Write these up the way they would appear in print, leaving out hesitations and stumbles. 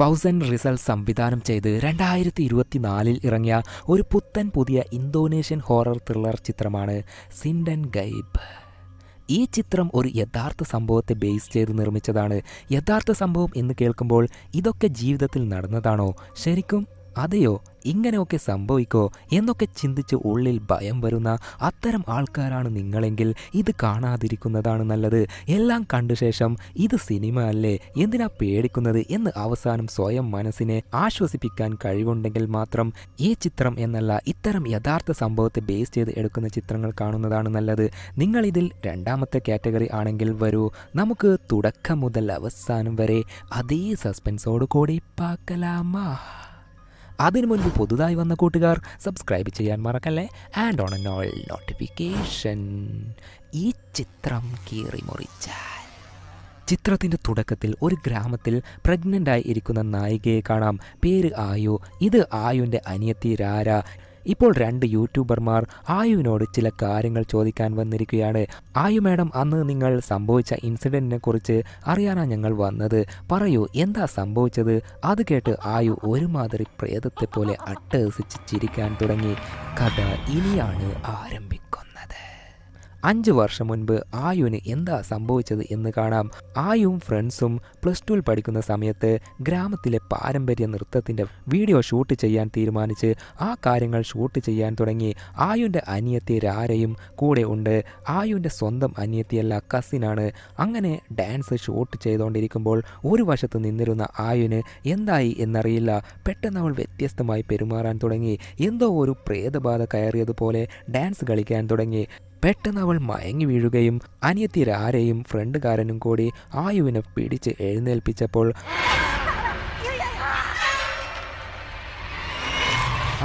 ഫൗസൻ റിസൽ സംവിധാനം ചെയ്ത് 2024 ഇറങ്ങിയ ഒരു പുതിയ ഇന്തോനേഷ്യൻ ഹൊറർ ത്രില്ലർ ചിത്രമാണ് സിൻഡൻ ഗൈബ്. ഈ ചിത്രം ഒരു യഥാർത്ഥ സംഭവത്തെ ബേസ് ചെയ്ത് നിർമ്മിച്ചതാണ്. യഥാർത്ഥ സംഭവം എന്ന് കേൾക്കുമ്പോൾ ഇതൊക്കെ ജീവിതത്തിൽ നടന്നതാണോ, ശരിക്കും അതെയോ, ഇങ്ങനെയൊക്കെ സംഭവിക്കോ എന്നൊക്കെ ചിന്തിച്ച് ഉള്ളിൽ ഭയം വരുന്ന അത്തരം ആൾക്കാരാണ് നിങ്ങളെങ്കിൽ ഇത് കാണാതിരിക്കുന്നതാണ് നല്ലത്. എല്ലാം കണ്ട ശേഷം ഇത് സിനിമ അല്ലേ, എന്തിനാ പേടിക്കുന്നത് എന്ന് അവസാനം സ്വയം മനസ്സിനെ ആശ്വസിപ്പിക്കാൻ കഴിവുണ്ടെങ്കിൽ മാത്രം ഈ ചിത്രം എന്നല്ല ഇത്തരം യഥാർത്ഥ സംഭവത്തെ ബേസ് ചെയ്ത് എടുക്കുന്ന ചിത്രങ്ങൾ കാണുന്നതാണ് നല്ലത്. നിങ്ങളിതിൽ രണ്ടാമത്തെ കാറ്റഗറി ആണെങ്കിൽ വരൂ, നമുക്ക് തുടക്കം മുതൽ അവസാനം വരെ അതേ സസ്പെൻസോട് കൂടി പാക്കലാമാ. അതിനു മുൻപ് പുതുതായി വന്ന കൂട്ടുകാർ സബ്സ്ക്രൈബ് ചെയ്യാൻ മറക്കല്ലേ, ആൻഡ് ഓൺ ആൾ നോട്ടിഫിക്കേഷൻ. ഈ ചിത്രം കീറി മുറിച്ചാൽ ചിത്രത്തിൻ്റെ തുടക്കത്തിൽ ഒരു ഗ്രാമത്തിൽ പ്രഗ്നൻ്റായി ഇരിക്കുന്ന നായികയെ കാണാം. പേര് ആയു. ഇത് ആയുവിൻ്റെ അനിയത്തി രാര. ഇപ്പോൾ 2 യൂട്യൂബർമാർ ആയുവിനോട് ചില കാര്യങ്ങൾ ചോദിക്കാൻ വന്നിരിക്കുകയാണ്. ആയു മാഡം, അന്ന് നിങ്ങൾ സംഭവിച്ച ഇൻസിഡൻറ്റിനെ കുറിച്ച് അറിയാനാണ് ഞങ്ങൾ വന്നത്. പറയൂ, എന്താ സംഭവിച്ചത്? അത് കേട്ട് ആയു ഒരുമാതിരി പ്രേതത്തെ പോലെ അട്ടഹസിച്ച് ചിരിക്കാൻ തുടങ്ങി. കഥ ഇനിയാണ് ആരംഭിക്കുന്നത്. 5 വർഷം മുൻപ് ആയുവിന് എന്താ സംഭവിച്ചത് എന്ന് കാണാം. ആയുവും ഫ്രണ്ട്സും +2 പഠിക്കുന്ന സമയത്ത് ഗ്രാമത്തിലെ പാരമ്പര്യ നൃത്തത്തിൻ്റെ വീഡിയോ ഷൂട്ട് ചെയ്യാൻ തീരുമാനിച്ച് ആ കാര്യങ്ങൾ ഷൂട്ട് ചെയ്യാൻ തുടങ്ങി. ആയുവിൻ്റെ അനിയത്തി രാരയും കൂടെ ഉണ്ട്. ആയുവിൻ്റെ സ്വന്തം അനിയത്തിയല്ല, കസിനാണ്. അങ്ങനെ ഡാൻസ് ഷൂട്ട് ചെയ്തുകൊണ്ടിരിക്കുമ്പോൾ ഒരു വശത്ത് നിന്നിരുന്ന ആയുവിന് എന്തായി എന്നറിയില്ല. പെട്ടെന്ന് അവൾ വ്യത്യസ്തമായി പെരുമാറാൻ തുടങ്ങി. എന്തോ ഒരു പ്രേതബാധ കയറിയതുപോലെ ഡാൻസ് കളിക്കാൻ തുടങ്ങി. പെട്ടെന്ന് അവൾ മയങ്ങി വീഴുകയും അനിയത്തി രാരയും ഫ്രണ്ടുകാരനും കൂടി ആയുവിനെ പിടിച്ച് എഴുന്നേൽപ്പിച്ചപ്പോൾ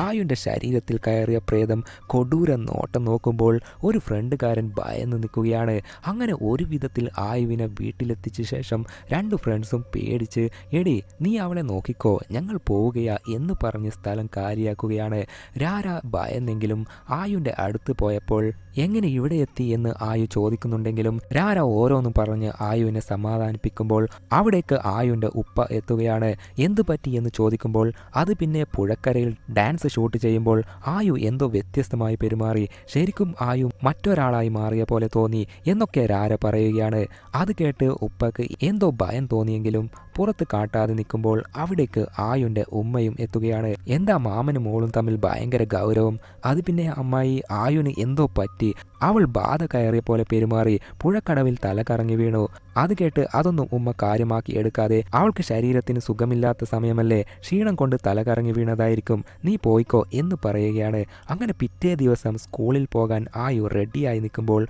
ആയുവിൻ്റെ ശരീരത്തിൽ കയറിയ പ്രേതം കൊടൂര നോട്ടം നോക്കുമ്പോൾ ഒരു ഫ്രണ്ടുകാരൻ ഭയന്ന് നിൽക്കുകയാണ്. അങ്ങനെ ഒരു വിധത്തിൽ ആയുവിനെ വീട്ടിലെത്തിച്ച ശേഷം 2 ഫ്രണ്ട്സും പേടിച്ച്, എടി നീ അവളെ നോക്കിക്കോ, ഞങ്ങൾ പോവുകയാ എന്ന് പറഞ്ഞ് സ്ഥലം കാലിയാക്കുകയാണ്. രാര ഭയന്നെങ്കിലും ആയുവിൻ്റെ അടുത്ത് പോയപ്പോൾ എങ്ങനെ ഇവിടെ എത്തി എന്ന് ആയു ചോദിക്കുന്നുണ്ടെങ്കിലും രാര ഓരോന്നും പറഞ്ഞ് ആയുവിനെ സമാധാനിപ്പിക്കുമ്പോൾ അവിടേക്ക് ആയുവിൻ്റെ ഉപ്പ എത്തുകയാണ്. എന്തു പറ്റി എന്ന് ചോദിക്കുമ്പോൾ അത് പിന്നെ പുഴക്കരയിൽ ഡാൻസ് ഷൂട്ട് ചെയ്യുമ്പോൾ ആയു എന്തോ വ്യത്യസ്തമായി പെരുമാറി, ശരിക്കും ആയു മറ്റൊരാളായി മാറിയ പോലെ തോന്നി എന്നൊക്കെ രാര പറയുകയാണ്. അത് കേട്ട് ഉപ്പക്ക് എന്തോ ഭയം തോന്നിയെങ്കിലും പുറത്ത് കാട്ടാതെ നിൽക്കുമ്പോൾ അവിടേക്ക് ആയുവിൻ്റെ ഉമ്മയും എത്തുകയാണ്. എന്താ മാമനും മോളും തമ്മിൽ ഭയങ്കര ഗൗരവം? അത് പിന്നെ അമ്മായി, ആയുവിന് എന്തോ പറ്റി, അവൾ ബാധ കയറിയ പോലെ പെരുമാറി, പുഴക്കടവിൽ തല കറങ്ങി വീണു. അത് കേട്ട് അതൊന്നും ഉമ്മ കാര്യമാക്കി എടുക്കാതെ, അവൾക്ക് ശരീരത്തിന് സുഖമില്ലാത്ത സമയമല്ലേ, ക്ഷീണം കൊണ്ട് തല കറങ്ങി വീണതായിരിക്കും, നീ പോയിക്കോ എന്ന് പറയുകയാണ്. അങ്ങനെ പിറ്റേ ദിവസം സ്കൂളിൽ പോകാൻ ആയു റെഡിയായി നിൽക്കുമ്പോൾ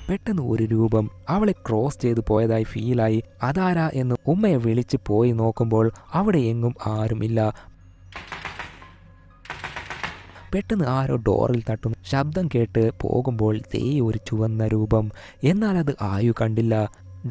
പെട്ടെന്ന് ഒരു രൂപം അവളെ ക്രോസ് ചെയ്തു പോയതായി ഫീലായി. അതാരാ എന്ന് ഉമ്മയെ വിളിച്ച് പോയി നോക്കുമ്പോൾ അവിടെ എങ്ങും ആരുമില്ല. പെട്ടെന്ന് ആരോ ഡോറിൽ തട്ടും ശബ്ദം കേട്ട് പോകുമ്പോൾ ദേ ഒരു ചുവന്ന രൂപം. എന്നാൽ അത് ആയു കണ്ടില്ല.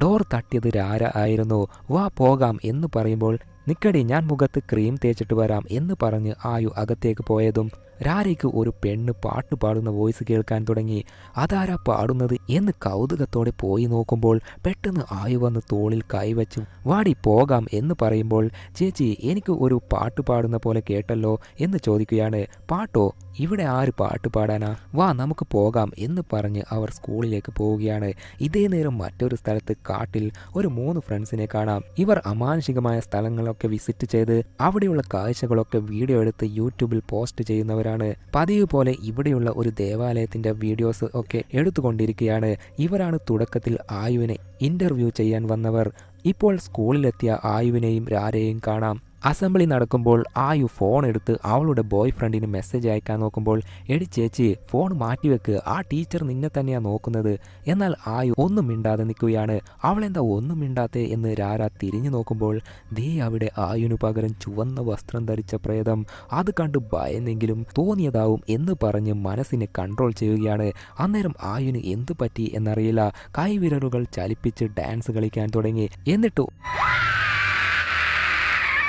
ഡോർ തട്ടിയത് രാര ആയിരുന്നു. വാ പോകാം എന്ന് പറയുമ്പോൾ നിക്കടി, ഞാൻ മുഖത്ത് ക്രീം തേച്ചിട്ട് വരാം എന്ന് പറഞ്ഞ് ആയു അകത്തേക്ക് പോയതും രാരയ്ക്ക് ഒരു പെണ്ണ് പാട്ട് പാടുന്ന വോയിസ് കേൾക്കാൻ തുടങ്ങി. അതാരാ പാടുന്നത് എന്ന് കൗതുകത്തോടെ പോയി നോക്കുമ്പോൾ പെട്ടെന്ന് ആയു വന്ന് തോളിൽ കൈവച്ച് വാടി പോകാം എന്ന് പറയുമ്പോൾ ചേച്ചി, എനിക്ക് ഒരു പാട്ട് പാടുന്ന പോലെ കേട്ടല്ലോ എന്ന് ചോദിക്കുകയാണ്. പാട്ടോ? ഇവിടെ ആര് പാട്ട് പാടാനാ, വാ നമുക്ക് പോകാം എന്ന് പറഞ്ഞ് അവർ സ്കൂളിലേക്ക് പോവുകയാണ്. ഇതേ നേരം മറ്റൊരു സ്ഥലത്ത് കാട്ടിൽ ഒരു 3 ഫ്രണ്ട്സിനെ കാണാം. ഇവർ അമാനുഷികമായ സ്ഥലങ്ങളൊക്കെ വിസിറ്റ് ചെയ്ത് അവിടെയുള്ള കാഴ്ചകളൊക്കെ വീഡിയോ എടുത്ത് യൂട്യൂബിൽ പോസ്റ്റ് ചെയ്യുന്നവരാണ്. പതിവ് പോലെ ഇവിടെയുള്ള ഒരു ദേവാലയത്തിന്റെ വീഡിയോസ് ഒക്കെ എടുത്തുകൊണ്ടിരിക്കുകയാണ്. ഇവരാണ് തുടക്കത്തിൽ ആയുവിനെ ഇന്റർവ്യൂ ചെയ്യാൻ വന്നവർ. ഇപ്പോൾ സ്കൂളിലെത്തിയ ആയുവിനെയും രാരയെയും കാണാം. അസംബ്ലി നടക്കുമ്പോൾ ആയു ഫോൺ എടുത്ത് അവളുടെ ബോയ് ഫ്രണ്ടിന് മെസ്സേജ് അയക്കാൻ നോക്കുമ്പോൾ എടി ചേച്ചി, ഫോൺ മാറ്റിവെക്ക്, ആ ടീച്ചർ നിന്നെ തന്നെയാണ് നോക്കുന്നത്. എന്നാൽ ആയു ഒന്നും മിണ്ടാതെ നിൽക്കുകയാണ്. അവളെന്താ ഒന്നും മിണ്ടാത്തേ എന്ന് രാര തിരിഞ്ഞു നോക്കുമ്പോൾ ദേ അവിടെ ആയുവിനു പകരം ചുവന്ന വസ്ത്രം ധരിച്ച പ്രേതം. അത് കണ്ട് ഭയന്നെങ്കിലും തോന്നിയതാവും എന്ന് പറഞ്ഞ് മനസ്സിനെ കൺട്രോൾ ചെയ്യുകയാണ്. അന്നേരം ആയുവിന് എന്തു പറ്റി എന്നറിയില്ല. കൈവിരലുകൾ ചലിപ്പിച്ച് ഡാൻസ് കളിക്കാൻ തുടങ്ങി. എന്നിട്ട്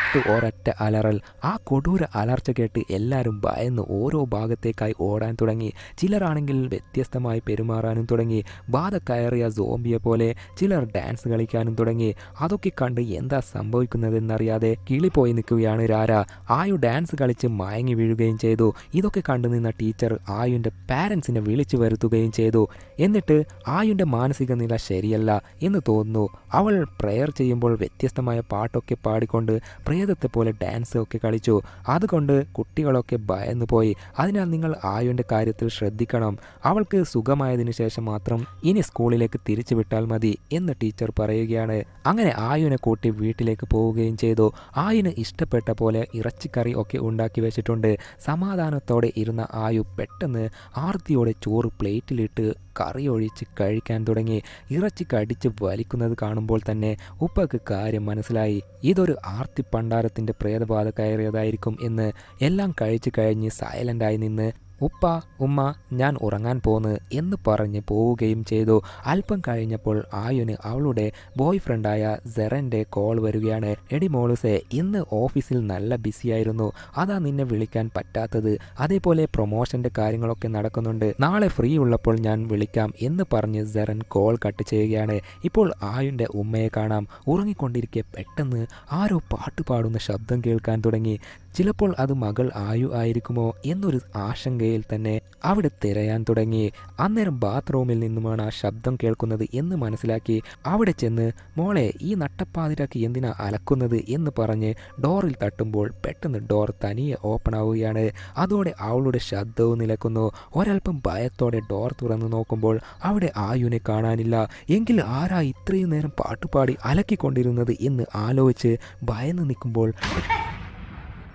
എന്നിട്ട് ഒരൊറ്റ അലറൽ. ആ കൊടൂര അലർച്ച കേട്ട് എല്ലാവരും ഭയന്ന് ഓരോ ഭാഗത്തേക്കായി ഓടാൻ തുടങ്ങി. ചിലരാണെങ്കിൽ വ്യത്യസ്തമായി പെരുമാറാനും തുടങ്ങി. ബാധ കയറിയ സോംബിയെ പോലെ ചിലർ ഡാൻസ് കളിക്കാനും തുടങ്ങി. അതൊക്കെ കണ്ട് എന്താ സംഭവിക്കുന്നതെന്നറിയാതെ കിളിപോയി നിൽക്കുകയാണ് രാര. ആയു ഡാൻസ് കളിച്ച് മയങ്ങി വീഴുകയും ചെയ്തു. ഇതൊക്കെ കണ്ടു നിന്ന ടീച്ചർ ആയുവിൻ്റെ പാരൻസിനെ വിളിച്ചു വരുത്തുകയും ചെയ്തു. എന്നിട്ട് ആയുവിൻ്റെ മാനസിക നില ശരിയല്ല എന്ന് തോന്നുന്നു. അവൾ പ്രെയർ ചെയ്യുമ്പോൾ വ്യത്യസ്തമായ പാട്ടൊക്കെ പാടിക്കൊണ്ട് പ്രേതത്തെ പോലെ ഡാൻസ് ഒക്കെ കളിച്ചു. അതുകൊണ്ട് കുട്ടികളൊക്കെ ഭയന്നു പോയി. അതിനാൽ നിങ്ങൾ ആയുവിൻ്റെ കാര്യത്തിൽ ശ്രദ്ധിക്കണം. അവൾക്ക് സുഖമായതിനു ശേഷം മാത്രം ഇനി സ്കൂളിലേക്ക് തിരിച്ചു വിട്ടാൽ മതി എന്ന് ടീച്ചർ പറയുകയാണ്. അങ്ങനെ ആയുവിനെ കൂട്ടി വീട്ടിലേക്ക് പോവുകയും ചെയ്തു. ആയുവിന് ഇഷ്ടപ്പെട്ട പോലെ ഇറച്ചിക്കറി ഒക്കെ ഉണ്ടാക്കി വെച്ചിട്ടുണ്ട്. സമാധാനത്തോടെ ഇരുന്ന ആയു പെട്ടെന്ന് ആർത്തിയോടെ ചോറ് പ്ലേറ്റിലിട്ട് കറി ഒഴിച്ച് കഴിക്കാൻ തുടങ്ങി. ഇറച്ചി കടിച്ച് വലിക്കുന്നത് കാണുമ്പോൾ തന്നെ ഉപ്പക്ക് കാര്യം മനസ്സിലായി. ഇതൊരു ആർത്തി പണ്ടാരത്തിൻ്റെ പ്രേതബാധ കയറിയതായിരിക്കും എന്ന്. എല്ലാം കഴിച്ചു കഴിഞ്ഞ് സൈലൻ്റായി നിന്ന് ഉപ്പ ഉമ്മ ഞാൻ ഉറങ്ങാൻ പോന്ന് എന്ന് പറഞ്ഞ് പോവുകയും ചെയ്തു. അല്പം കഴിഞ്ഞപ്പോൾ ആയുന് അവളുടെ ബോയ് ഫ്രണ്ടായ സെറൻ്റെ കോൾ വരികയാണ്. എടി മോളുസേ, ഇന്ന് ഓഫീസിൽ നല്ല ബിസിയായിരുന്നു, അതാ നിന്നെ വിളിക്കാൻ പറ്റാത്തത്. അതേപോലെ പ്രൊമോഷൻ്റെ കാര്യങ്ങളൊക്കെ നടക്കുന്നുണ്ട്, നാളെ ഫ്രീ ഉള്ളപ്പോൾ ഞാൻ വിളിക്കാം എന്ന് പറഞ്ഞ് സെറൻ കോൾ കട്ട് ചെയ്യുകയാണ്. ഇപ്പോൾ ആയുൻ്റെ ഉമ്മയെ കാണാം. ഉറങ്ങിക്കൊണ്ടിരിക്കെ പെട്ടെന്ന് ആരോ പാട്ട് പാടുന്ന ശബ്ദം കേൾക്കാൻ തുടങ്ങി. ചിലപ്പോൾ അത് മകൾ ആയു ആയിരിക്കുമോ എന്നൊരു ആശങ്കയിൽ തന്നെ അവിടെ തിരയാൻ തുടങ്ങി. അന്നേരം ബാത്റൂമിൽ നിന്നുമാണ് ആ ശബ്ദം കേൾക്കുന്നത് എന്ന് മനസ്സിലാക്കി അവിടെ ചെന്ന് മോളെ ഈ നട്ടപ്പാതിരാക്കി എന്തിനാ അലക്കുന്നത് എന്ന് പറഞ്ഞ് ഡോറിൽ തട്ടുമ്പോൾ പെട്ടെന്ന് ഡോർ തനിയെ ഓപ്പൺ ആവുകയാണ്. അതോടെ അവളുടെ ശബ്ദവും നിലക്കുന്നു. ഒരൽപ്പം ഭയത്തോടെ ഡോർ തുറന്നു നോക്കുമ്പോൾ അവിടെ ആയുവിനെ കാണാനില്ല. എങ്കിൽ ആരാ ഇത്രയും നേരം പാട്ടുപാടി അലക്കിക്കൊണ്ടിരുന്നത് എന്ന് ആലോചിച്ച് ഭയന്ന് നിൽക്കുമ്പോൾ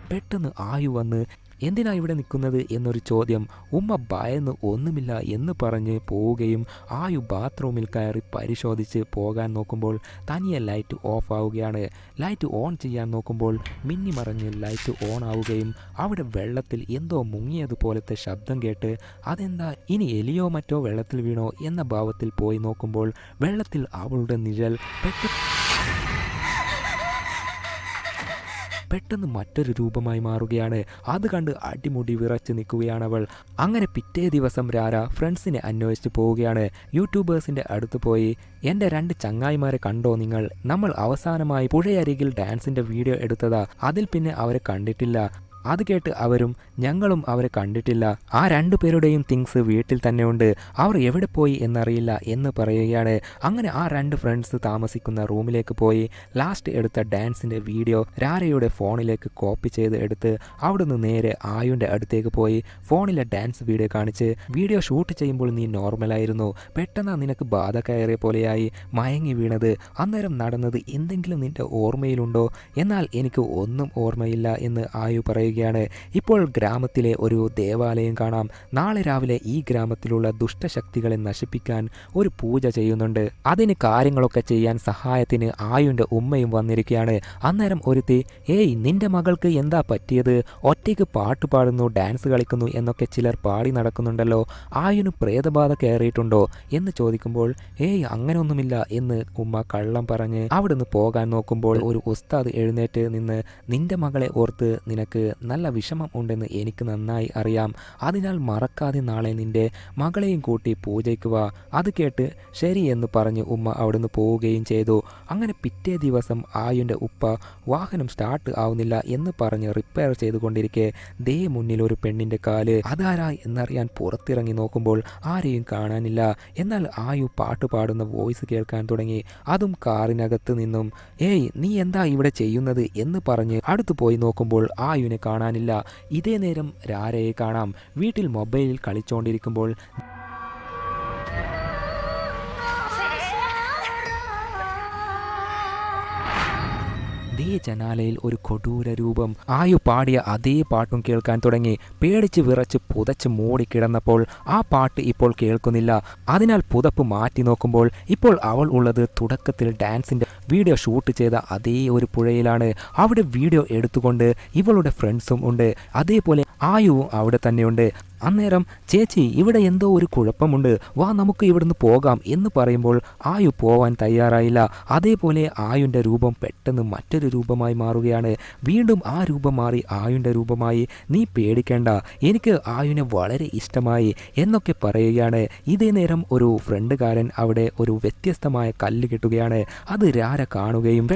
പെട്ടെന്ന് ആയു വന്ന് എന്തിനാ ഇവിടെ നിൽക്കുന്നത് എന്നൊരു ചോദ്യം. ഉമ്മ ഭയന്ന് ഒന്നുമില്ല എന്ന് പറഞ്ഞ് പോവുകയും ആയു ബാത്റൂമിൽ കയറി പരിശോധിച്ച് പോകാൻ നോക്കുമ്പോൾ തനിയെ ലൈറ്റ് ഓഫ് ആവുകയാണ്. ലൈറ്റ് ഓൺ ചെയ്യാൻ നോക്കുമ്പോൾ മിന്നിമറഞ്ഞ് ലൈറ്റ് ഓൺ ആവുകയും അവിടെ വെള്ളത്തിൽ എന്തോ മുങ്ങിയതുപോലത്തെ ശബ്ദം കേട്ട് അതെന്താ ഇനി എലിയോ മറ്റോ വെള്ളത്തിൽ വീണോ എന്ന ഭാവത്തിൽ പോയി നോക്കുമ്പോൾ വെള്ളത്തിൽ അവളുടെ നിഴൽ പെട്ടെന്ന് മറ്റൊരു രൂപമായി മാറുകയാണ്. അത് കണ്ട് അടിമുടി വിറച്ച് നിൽക്കുകയാണവൾ. അങ്ങനെ പിറ്റേ ദിവസം രാര ഫ്രണ്ട്സിനെ അന്വേഷിച്ച് പോവുകയാണ്. യൂട്യൂബേഴ്സിൻ്റെ അടുത്ത് പോയി എൻ്റെ 2 ചങ്ങായിമാരെ കണ്ടോ നിങ്ങൾ? നമ്മൾ അവസാനമായി പുഴയരികിൽ ഡാൻസിൻ്റെ വീഡിയോ എടുത്തതാ, അതിൽ പിന്നെ അവരെ കണ്ടിട്ടില്ല. അത് കേട്ട് അവരും ഞങ്ങളും അവരെ കണ്ടിട്ടില്ല. ആ 2 പേരുടെയും തിങ്സ് വീട്ടിൽ തന്നെ ഉണ്ട്, അവർ എവിടെ പോയി എന്നറിയില്ല എന്ന് പറയുകയാണ്. അങ്ങനെ ആ 2 ഫ്രണ്ട്സ് താമസിക്കുന്ന റൂമിലേക്ക് പോയി ലാസ്റ്റ് എടുത്ത ഡാൻസിൻ്റെ വീഡിയോ രാരയുടെ ഫോണിലേക്ക് കോപ്പി ചെയ്ത് എടുത്ത് അവിടുന്ന് നേരെ ആയുൻ്റെ അടുത്തേക്ക് പോയി ഫോണിലെ ഡാൻസ് വീഡിയോ കാണിച്ച് വീഡിയോ ഷൂട്ട് ചെയ്യുമ്പോൾ നീ നോർമലായിരുന്നു, പെട്ടെന്ന് നിനക്ക് ബാധ കയറിയ പോലെയായി മയങ്ങി വീണത്, അന്നേരം നടന്നത് എന്തെങ്കിലും നിൻ്റെ ഓർമ്മയിലുണ്ടോ? എന്നാൽ എനിക്ക് ഒന്നും ഓർമ്മയില്ല എന്ന് ആയു പറയുക. ഇപ്പോൾ ഗ്രാമത്തിലെ ഒരു ദേവാലയം കാണാം. നാളെ രാവിലെ ഈ ഗ്രാമത്തിലുള്ള ദുഷ്ടശക്തികളെ നശിപ്പിക്കാൻ ഒരു പൂജ ചെയ്യുന്നുണ്ട്. അതിന് കാര്യങ്ങളൊക്കെ ചെയ്യാൻ സഹായത്തിന് ആയുൻ്റെ ഉമ്മയും വന്നിരിക്കുകയാണ്. അന്നേരം ഒരുത്തി ഏയ് നിന്റെ മകൾക്ക് എന്താ പറ്റിയത്? ഒറ്റയ്ക്ക് പാട്ട് പാടുന്നു, ഡാൻസ് കളിക്കുന്നു എന്നൊക്കെ ചിലർ പാടി നടക്കുന്നുണ്ടല്ലോ, ആയുന് പ്രേതബാധ കയറിയിട്ടുണ്ടോ എന്ന് ചോദിക്കുമ്പോൾ ഏയ് അങ്ങനെയൊന്നുമില്ല എന്ന് ഉമ്മ കള്ളം പറഞ്ഞ് അവിടുന്ന് പോകാൻ നോക്കുമ്പോൾ ഒരു ഉസ്താദ് എഴുന്നേറ്റ് നിന്ന് നിന്റെ മകളെ ഓർത്ത് നിനക്ക് നല്ല വിഷമം ഉണ്ടെന്ന് എനിക്ക് നന്നായി അറിയാം, അതിനാൽ മറക്കാതെ നാളെ നിന്റെ മകളെയും കൂട്ടി പൂജയ്ക്ക് വാ. അത് കേട്ട് ശരി എന്ന് പറഞ്ഞ് ഉമ്മ അവിടുന്ന് പോവുകയും ചെയ്തു. അങ്ങനെ പിറ്റേ ദിവസം ആയുൻ്റെ ഉപ്പ വാഹനം സ്റ്റാർട്ട് ആവുന്നില്ല എന്ന് പറഞ്ഞ് റിപ്പയർ ചെയ്തുകൊണ്ടിരിക്കെ ദേ മുന്നിൽ ഒരു പെണ്ണിൻ്റെ കാല്. അതാരാ എന്നറിയാൻ പുറത്തിറങ്ങി നോക്കുമ്പോൾ ആരെയും കാണാനില്ല. എന്നാൽ ആയു പാട്ട് പാടുന്ന വോയിസ് കേൾക്കാൻ തുടങ്ങി, അതും കാറിനകത്ത് നിന്നും. ഏയ് നീ എന്താ ഇവിടെ ചെയ്യുന്നത് എന്ന് പറഞ്ഞ് അടുത്ത് പോയി നോക്കുമ്പോൾ ആയുനെ കാണാനില്ല. ഇതേ നേരം രാരയെ കാണാം വീട്ടിൽ മൊബൈലിൽ കളിച്ചുകൊണ്ടിരിക്കുമ്പോൾ അതേ ജനാലയിൽ ഒരു കൊടൂര രൂപം. ആയു പാടിയ അതേ പാട്ടും കേൾക്കാൻ തുടങ്ങി. പേടിച്ച് വിറച്ച് പുതച്ച് മൂടിക്കിടന്നപ്പോൾ ആ പാട്ട് ഇപ്പോൾ കേൾക്കുന്നില്ല. അതിനാൽ പുതപ്പ് മാറ്റി നോക്കുമ്പോൾ ഇപ്പോൾ അവൾ ഉള്ളത് തുടക്കത്തിൽ ഡാൻസിൻ്റെ വീഡിയോ ഷൂട്ട് ചെയ്ത അതേ ഒരു പുഴയിലാണ്. അവിടെ വീഡിയോ എടുത്തുകൊണ്ട് ഇവളുടെ ഫ്രണ്ട്സും ഉണ്ട്. അതേപോലെ ആയുവും അവിടെ തന്നെയുണ്ട്. അന്നേരം ചേച്ചി ഇവിടെ എന്തോ ഒരു കുഴപ്പമുണ്ട്, വാ നമുക്ക് ഇവിടുന്ന് പോകാം എന്ന് പറയുമ്പോൾ ആയു പോവാൻ തയ്യാറായില്ല. അതേപോലെ ആയുൻ്റെ രൂപം പെട്ടെന്ന് മറ്റൊരു വേറൊരു രൂപമായി മാറുകയാണ്. വീണ്ടും ആ രൂപം മാറി ആയുൻ്റെ രൂപമായി. നീ പേടിക്കേണ്ട, എനിക്ക് ആയുനെ വളരെ ഇഷ്ടമായി എന്നൊക്കെ പറയുകയാണ്. ഇതേ നേരം ഒരു ഫ്രണ്ടുകാരൻ അവിടെ ഒരു വ്യത്യസ്തമായ കല്ല് കിട്ടുകയാണ്. അത് രാര കാണുകയും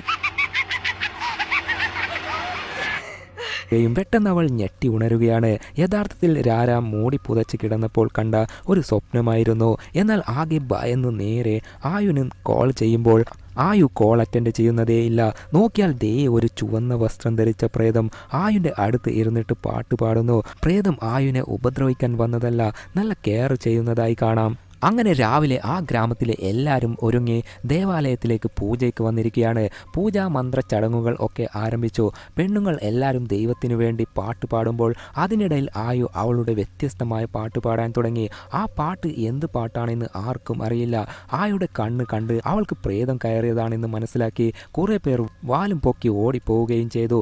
പെട്ടെന്ന് അവൾ ഞെട്ടി ഉണരുകയാണ്. യഥാർത്ഥത്തിൽ രാര മൂടി പുതച്ച് കിടന്നപ്പോൾ കണ്ട ഒരു സ്വപ്നമായിരുന്നു. എന്നാൽ ആകെ ഭയന്ന് നേരെ ആയുന് കോൾ ചെയ്യുമ്പോൾ ആയു കോൾ അറ്റൻഡ് ചെയ്യുന്നതേയില്ല. നോക്കിയാൽ ദേ ഒരു ചുവന്ന വസ്ത്രം ധരിച്ച പ്രേതം ആയുൻ്റെ അടുത്ത് ഇരുന്നിട്ട് പാട്ട് പാടുന്നു. പ്രേതം ആയുനെ ഉപദ്രവിക്കാൻ വന്നതല്ല, നല്ല കെയർ ചെയ്യുന്നതായി കാണാം. അങ്ങനെ രാവിലെ ആ ഗ്രാമത്തിലെ എല്ലാവരും ഒരുങ്ങി ദേവാലയത്തിലേക്ക് പൂജയ്ക്ക് വന്നിരിക്കുകയാണ്. പൂജാ മന്ത്ര ചടങ്ങുകൾ ഒക്കെ ആരംഭിച്ചു. പെണ്ണുങ്ങൾ എല്ലാവരും ദൈവത്തിനു വേണ്ടി പാട്ട് പാടുമ്പോൾ അതിനിടയിൽ ആയു അവളുടെ വ്യത്യസ്തമായ പാട്ട് പാടാൻ തുടങ്ങി. ആ പാട്ട് എന്ത് പാട്ടാണെന്ന് ആർക്കും അറിയില്ല. ആയുടെ കണ്ണ് കണ്ട് അവൾക്ക് പ്രേതം കയറിയതാണെന്ന് മനസ്സിലാക്കി കുറേ പേർ വാലും പൊക്കി ഓടിപ്പോവുകയും ചെയ്തു.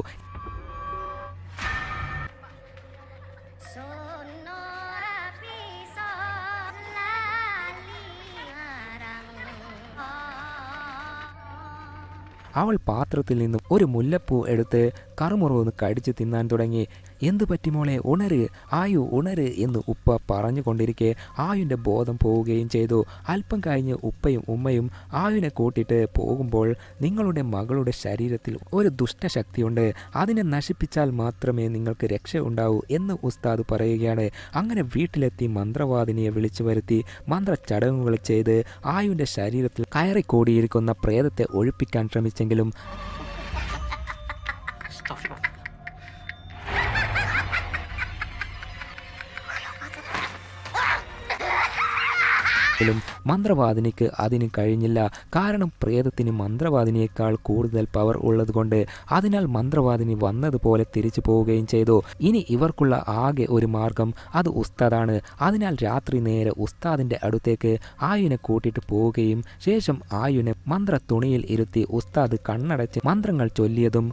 അവൾ പാത്രത്തിൽ നിന്നും ഒരു മുല്ലപ്പൂ എടുത്ത് കറുമുറുവെന്ന് കടിച്ചു തിന്നാൻ തുടങ്ങി. എന്തു പറ്റി മോളെ, ഉണര്, ആയു ഉണര് എന്ന് ഉപ്പ പറഞ്ഞുകൊണ്ടിരിക്കെ ആയുൻ്റെ ബോധം പോവുകയും ചെയ്തു. അല്പം കഴിഞ്ഞ് ഉപ്പയും ഉമ്മയും ആയുനെ കൂട്ടിയിട്ട് പോകുമ്പോൾ നിങ്ങളുടെ മകളുടെ ശരീരത്തിൽ ഒരു ദുഷ്ടശക്തിയുണ്ട്, അതിനെ നശിപ്പിച്ചാൽ മാത്രമേ നിങ്ങൾക്ക് രക്ഷ ഉണ്ടാവൂ എന്ന് ഉസ്താദ് പറയുകയാണ്. അങ്ങനെ വീട്ടിലെത്തി മന്ത്രവാദിനിയെ വിളിച്ചു വരുത്തി മന്ത്രചടങ്ങുകൾ ചെയ്ത് ആയുൻ്റെ ശരീരത്തിൽ കയറിക്കൂടിയിരിക്കുന്ന പ്രേതത്തെ ഒഴിപ്പിക്കാൻ ശ്രമിച്ചെങ്കിലും മന്ത്രവാദിനിക്ക് അതിന് കഴിഞ്ഞില്ല. കാരണം പ്രേതത്തിന് മന്ത്രവാദിനിയേക്കാൾ കൂടുതൽ പവർ ഉള്ളതുകൊണ്ട്. അതിനാൽ മന്ത്രവാദിനി വന്നതുപോലെ തിരിച്ചു പോവുകയും ചെയ്തു. ഇനി ഇവർക്കുള്ള ആകെ ഒരു മാർഗം അത് ഉസ്താദാണ്. അതിനാൽ രാത്രി നേരെ ഉസ്താദിൻ്റെ അടുത്തേക്ക് ആയുനെ കൂട്ടിയിട്ട് പോവുകയും ശേഷം ആയുനെ മന്ത്ര തുണിയിൽ ഇരുത്തി ഉസ്താദ് കണ്ണടച്ച് മന്ത്രങ്ങൾ ചൊല്ലിയതും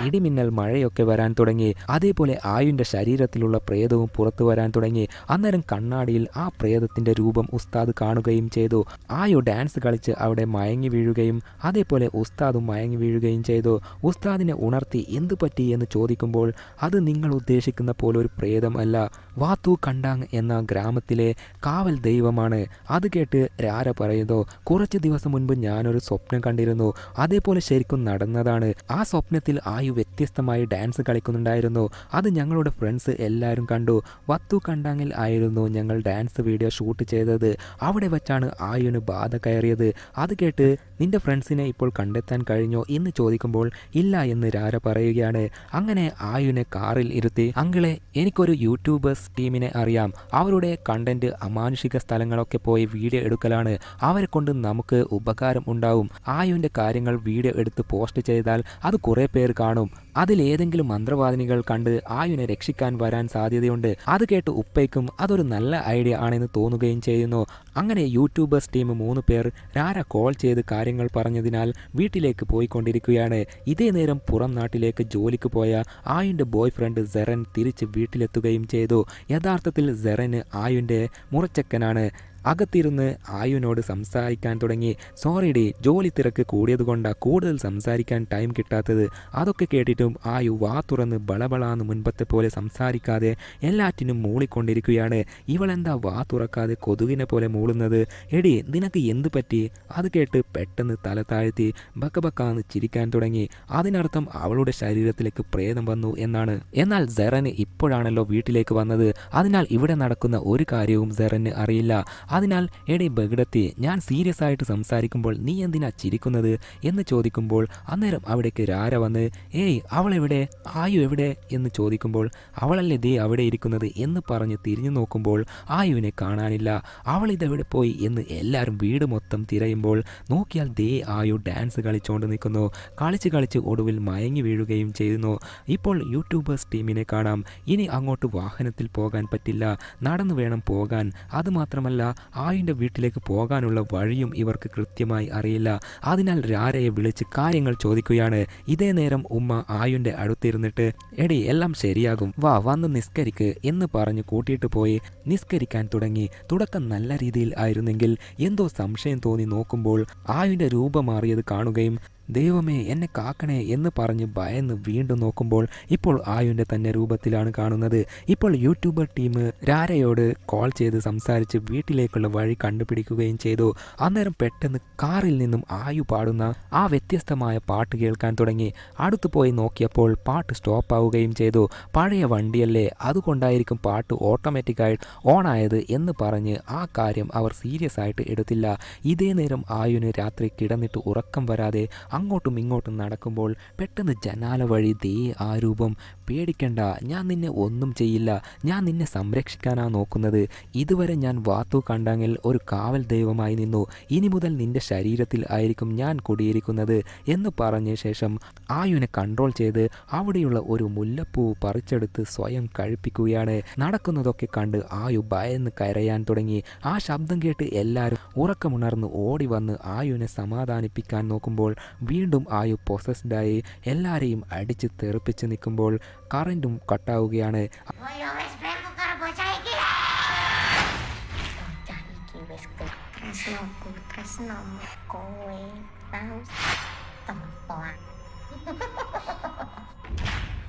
ഇടിമിന്നൽ മഴയൊക്കെ വരാൻ തുടങ്ങി. അതേപോലെ ആയുൻ്റെ ശരീരത്തിലുള്ള പ്രേതവും പുറത്തു വരാൻ തുടങ്ങി. അന്നേരം കണ്ണാടിയിൽ ആ പ്രേതത്തിൻ്റെ രൂപം ഉസ്താദ് കാണുകയും ചെയ്തു. ആയു ഡാൻസ് കളിച്ച് അവിടെ മയങ്ങി വീഴുകയും അതേപോലെ ഉസ്താദും മയങ്ങി വീഴുകയും ചെയ്തു. ഉസ്താദിനെ ഉണർത്തി എന്തു പറ്റി എന്ന് ചോദിക്കുമ്പോൾ അത് നിങ്ങൾ ഉദ്ദേശിക്കുന്ന പോലെ ഒരു പ്രേതം അല്ല, വാത്തു കണ്ടാങ് എന്ന ഗ്രാമത്തിലെ കാവൽ ദൈവമാണ്. അത് കേട്ട് രാര പറയുന്നു, കുറച്ച് ദിവസം മുൻപ് ഞാനൊരു സ്വപ്നം കണ്ടിരുന്നു, അതേപോലെ ശരിക്കും നടന്നതാണ്. ആ സ്വപ്നത്തിൽ ആയു വ്യത്യസ്തമായി ഡാൻസ് കളിക്കുന്നുണ്ടായിരുന്നു. അത് ഞങ്ങളുടെ ഫ്രണ്ട്സ് എല്ലാവരും കണ്ടു. വത്തു കണ്ടാങ്ങിൽ ആയിരുന്നു ഞങ്ങൾ ഡാൻസ് വീഡിയോ ഷൂട്ട് ചെയ്തത്. അവിടെ വെച്ചാണ് ആയുന് ബാധ കയറിയത്. അത് കേട്ട് നിന്റെ ഫ്രണ്ട്സിനെ ഇപ്പോൾ കണ്ടെത്താൻ കഴിഞ്ഞോ എന്ന് ചോദിക്കുമ്പോൾ ഇല്ല എന്ന് രാര പറയുകയാണ്. അങ്ങനെ ആയുനെ കാറിൽ ഇരുത്തി, അങ്കിളെ എനിക്കൊരു യൂട്യൂബേഴ്സ് ടീമിനെ അറിയാം, അവരുടെ കണ്ടന്റ് അമാനുഷിക സ്ഥലങ്ങളൊക്കെ പോയി വീഡിയോ എടുക്കലാണ്, അവരെ കൊണ്ട് നമുക്ക് ഉപകാരം ഉണ്ടാവും. ആയുവിൻ്റെ കാര്യങ്ങൾ വീഡിയോ എടുത്ത് പോസ്റ്റ് ചെയ്താൽ അത് കുറേ പേർ കാണും. അതിലേതെങ്കിലും മന്ത്രവാദിനികൾ കണ്ട് ആയുനെ രക്ഷിക്കാൻ വരാൻ സാധ്യതയുണ്ട്. അത് കേട്ട് ഉപ്പയ്ക്കും അതൊരു നല്ല ഐഡിയ ആണെന്ന് തോന്നുകയും ചെയ്യുന്നു. അങ്ങനെ യൂട്യൂബേഴ്സ് ടീം 3 പേർ രാര കോൾ ചെയ്ത് കാര്യങ്ങൾ പറഞ്ഞതിനാൽ വീട്ടിലേക്ക് പോയിക്കൊണ്ടിരിക്കുകയാണ്. ഇതേ നേരം പുറം നാട്ടിലേക്ക് ജോലിക്ക് പോയ ആയുൻ്റെ ബോയ് ഫ്രണ്ട് സെറൻ തിരിച്ച് വീട്ടിലെത്തുകയും ചെയ്തു. യഥാർത്ഥത്തിൽ സെറന് ആയുൻ്റെ മുറച്ചക്കനാണ്. അകത്തിരുന്ന് ആയുവിനോട് സംസാരിക്കാൻ തുടങ്ങി. സോറിഡി, ജോലി തിരക്ക് കൂടിയതുകൊണ്ടാണ് കൂടുതൽ സംസാരിക്കാൻ ടൈം കിട്ടാത്തത്. അതൊക്കെ കേട്ടിട്ടും ആയു വാ തുറന്ന് ബളബളാന്ന് മുൻപത്തെ പോലെ സംസാരിക്കാതെ എല്ലാറ്റിനും മൂളിക്കൊണ്ടിരിക്കുകയാണ്. ഇവളെന്താ വാ തുറക്കാതെ കൊതുകിനെ പോലെ മൂളുന്നത്? എടി നിനക്ക് എന്ത് പറ്റി? അത് കേട്ട് പെട്ടെന്ന് തല താഴ്ത്തി ബക്കബക്കാന്ന് ചിരിക്കാൻ തുടങ്ങി. അതിനർത്ഥം അവളുടെ ശരീരത്തിലേക്ക് പ്രേതം വന്നു എന്നാണ്. എന്നാൽ സെറന് ഇപ്പോഴാണല്ലോ വീട്ടിലേക്ക് വന്നത്. അതിനാൽ ഇവിടെ നടക്കുന്ന ഒരു കാര്യവും സെറന് അറിയില്ല. അതിനാൽ എടി ബഗടത്തി, ഞാൻ സീരിയസ് ആയിട്ട് സംസാരിക്കുമ്പോൾ നീ എന്തിനാ ചിരിക്കുന്നത് എന്ന് ചോദിക്കുമ്പോൾ അന്നേരം അവിടേക്ക് രാര വന്ന് ഏയ് അവളെവിടെ, ആയു എവിടെ എന്ന് ചോദിക്കുമ്പോൾ അവളല്ലേ ദേ അവിടെ ഇരിക്കുന്നത് എന്ന് പറഞ്ഞ് തിരിഞ്ഞു നോക്കുമ്പോൾ ആയുവിനെ കാണാനില്ല. അവളിതെവിടെ പോയി എന്ന് എല്ലാവരും വീട് മൊത്തം തിരയുമ്പോൾ നോക്കിയാൽ ദേ ആയു ഡാൻസ് കളിച്ചുകൊണ്ട് നിൽക്കുന്നു. കളിച്ച് ഒടുവിൽ മയങ്ങി വീഴുകയും ചെയ്യുന്നു. ഇപ്പോൾ യൂട്യൂബേഴ്സ് ടീമിനെ കാണാം. ഇനി അങ്ങോട്ട് വാഹനത്തിൽ പോകാൻ പറ്റില്ല, നടന്നു വേണം പോകാൻ. അതുമാത്രമല്ല ആയുവിൻ്റെ വീട്ടിലേക്ക് പോകാനുള്ള വഴിയും ഇവർക്ക് കൃത്യമായി അറിയില്ല. അതിനാൽ രാരയെ വിളിച്ച് കാര്യങ്ങൾ ചോദിക്കുകയാണ്. ഇതേ നേരം ഉമ്മ ആയുവിൻ്റെ അടുത്തിരുന്നിട്ട് എടി എല്ലാം ശരിയാകും, വാ വന്ന് നിസ്കരിക്ക് എന്ന് പറഞ്ഞ് കൂട്ടിയിട്ട് പോയി നിസ്കരിക്കാൻ തുടങ്ങി. തുടക്കം നല്ല രീതിയിൽ ആയിരുന്നെങ്കിൽ എന്തോ സംശയം തോന്നി നോക്കുമ്പോൾ ആയുവിൻ്റെ രൂപം മാറിയത് കാണുകയും ദൈവമേ എന്നെ കാക്കണേ എന്ന് പറഞ്ഞ് ഭയന്ന് വീണ്ടും നോക്കുമ്പോൾ ഇപ്പോൾ ആയുവിൻ്റെ തന്നെ രൂപത്തിലാണ് കാണുന്നത്. ഇപ്പോൾ യൂട്യൂബർ ടീം രാരയോട് കോൾ ചെയ്ത് സംസാരിച്ച് വീട്ടിലേക്കുള്ള വഴി കണ്ടുപിടിക്കുകയും ചെയ്തു. അന്നേരം പെട്ടെന്ന് കാറിൽ നിന്നും ആയു പാടുന്ന ആ വ്യത്യസ്തമായ പാട്ട് കേൾക്കാൻ തുടങ്ങി. അടുത്തു പോയി നോക്കിയപ്പോൾ പാട്ട് സ്റ്റോപ്പ് ആവുകയും ചെയ്തു. പഴയ വണ്ടിയല്ലേ, അതുകൊണ്ടായിരിക്കും പാട്ട് ഓട്ടോമാറ്റിക്കായിട്ട് ഓണായത് എന്ന് പറഞ്ഞ് ആ കാര്യം അവർ സീരിയസ് ആയിട്ട് എടുത്തില്ല. ഇതേ നേരം ആയുവിന് രാത്രി കിടന്നിട്ട് ഉറക്കം വരാതെ അങ്ങോട്ടും ഇങ്ങോട്ടും നടക്കുമ്പോൾ പെട്ടെന്ന് ജനാല വഴി ദേ ആ രൂപം, പേടിക്കണ്ട, ഞാൻ നിന്നെ ഒന്നും ചെയ്യില്ല, ഞാൻ നിന്നെ സംരക്ഷിക്കാനാ നോക്കുന്നത്. ഇതുവരെ ഞാൻ വാത്തു കണ്ടെങ്കിൽ ഒരു കാവൽ ദൈവമായി നിന്നു, ഇനി മുതൽ നിന്റെ ശരീരത്തിൽ ആയിരിക്കും ഞാൻ കുടിയിരിക്കുന്നത് എന്ന് പറഞ്ഞ ശേഷം ആയുവിനെ കൺട്രോൾ ചെയ്ത് അവിടെയുള്ള ഒരു മുല്ലപ്പൂ പറിച്ചെടുത്ത് സ്വയം കഴിപ്പിക്കുകയാണ്. നടക്കുന്നതൊക്കെ കണ്ട് ആയു ഭയന്ന് കരയാൻ തുടങ്ങി. ആ ശബ്ദം കേട്ട് എല്ലാവരും ഉറക്കമുണർന്ന് ഓടി വന്ന് ആയുവിനെ സമാധാനിപ്പിക്കാൻ നോക്കുമ്പോൾ വീണ്ടും ആയു പൊസസ്ഡായി എല്ലാവരെയും അടിച്ച് തെറിപ്പിച്ച് നിൽക്കുമ്പോൾ കറൻറ്റും കട്ടാവുകയാണ്.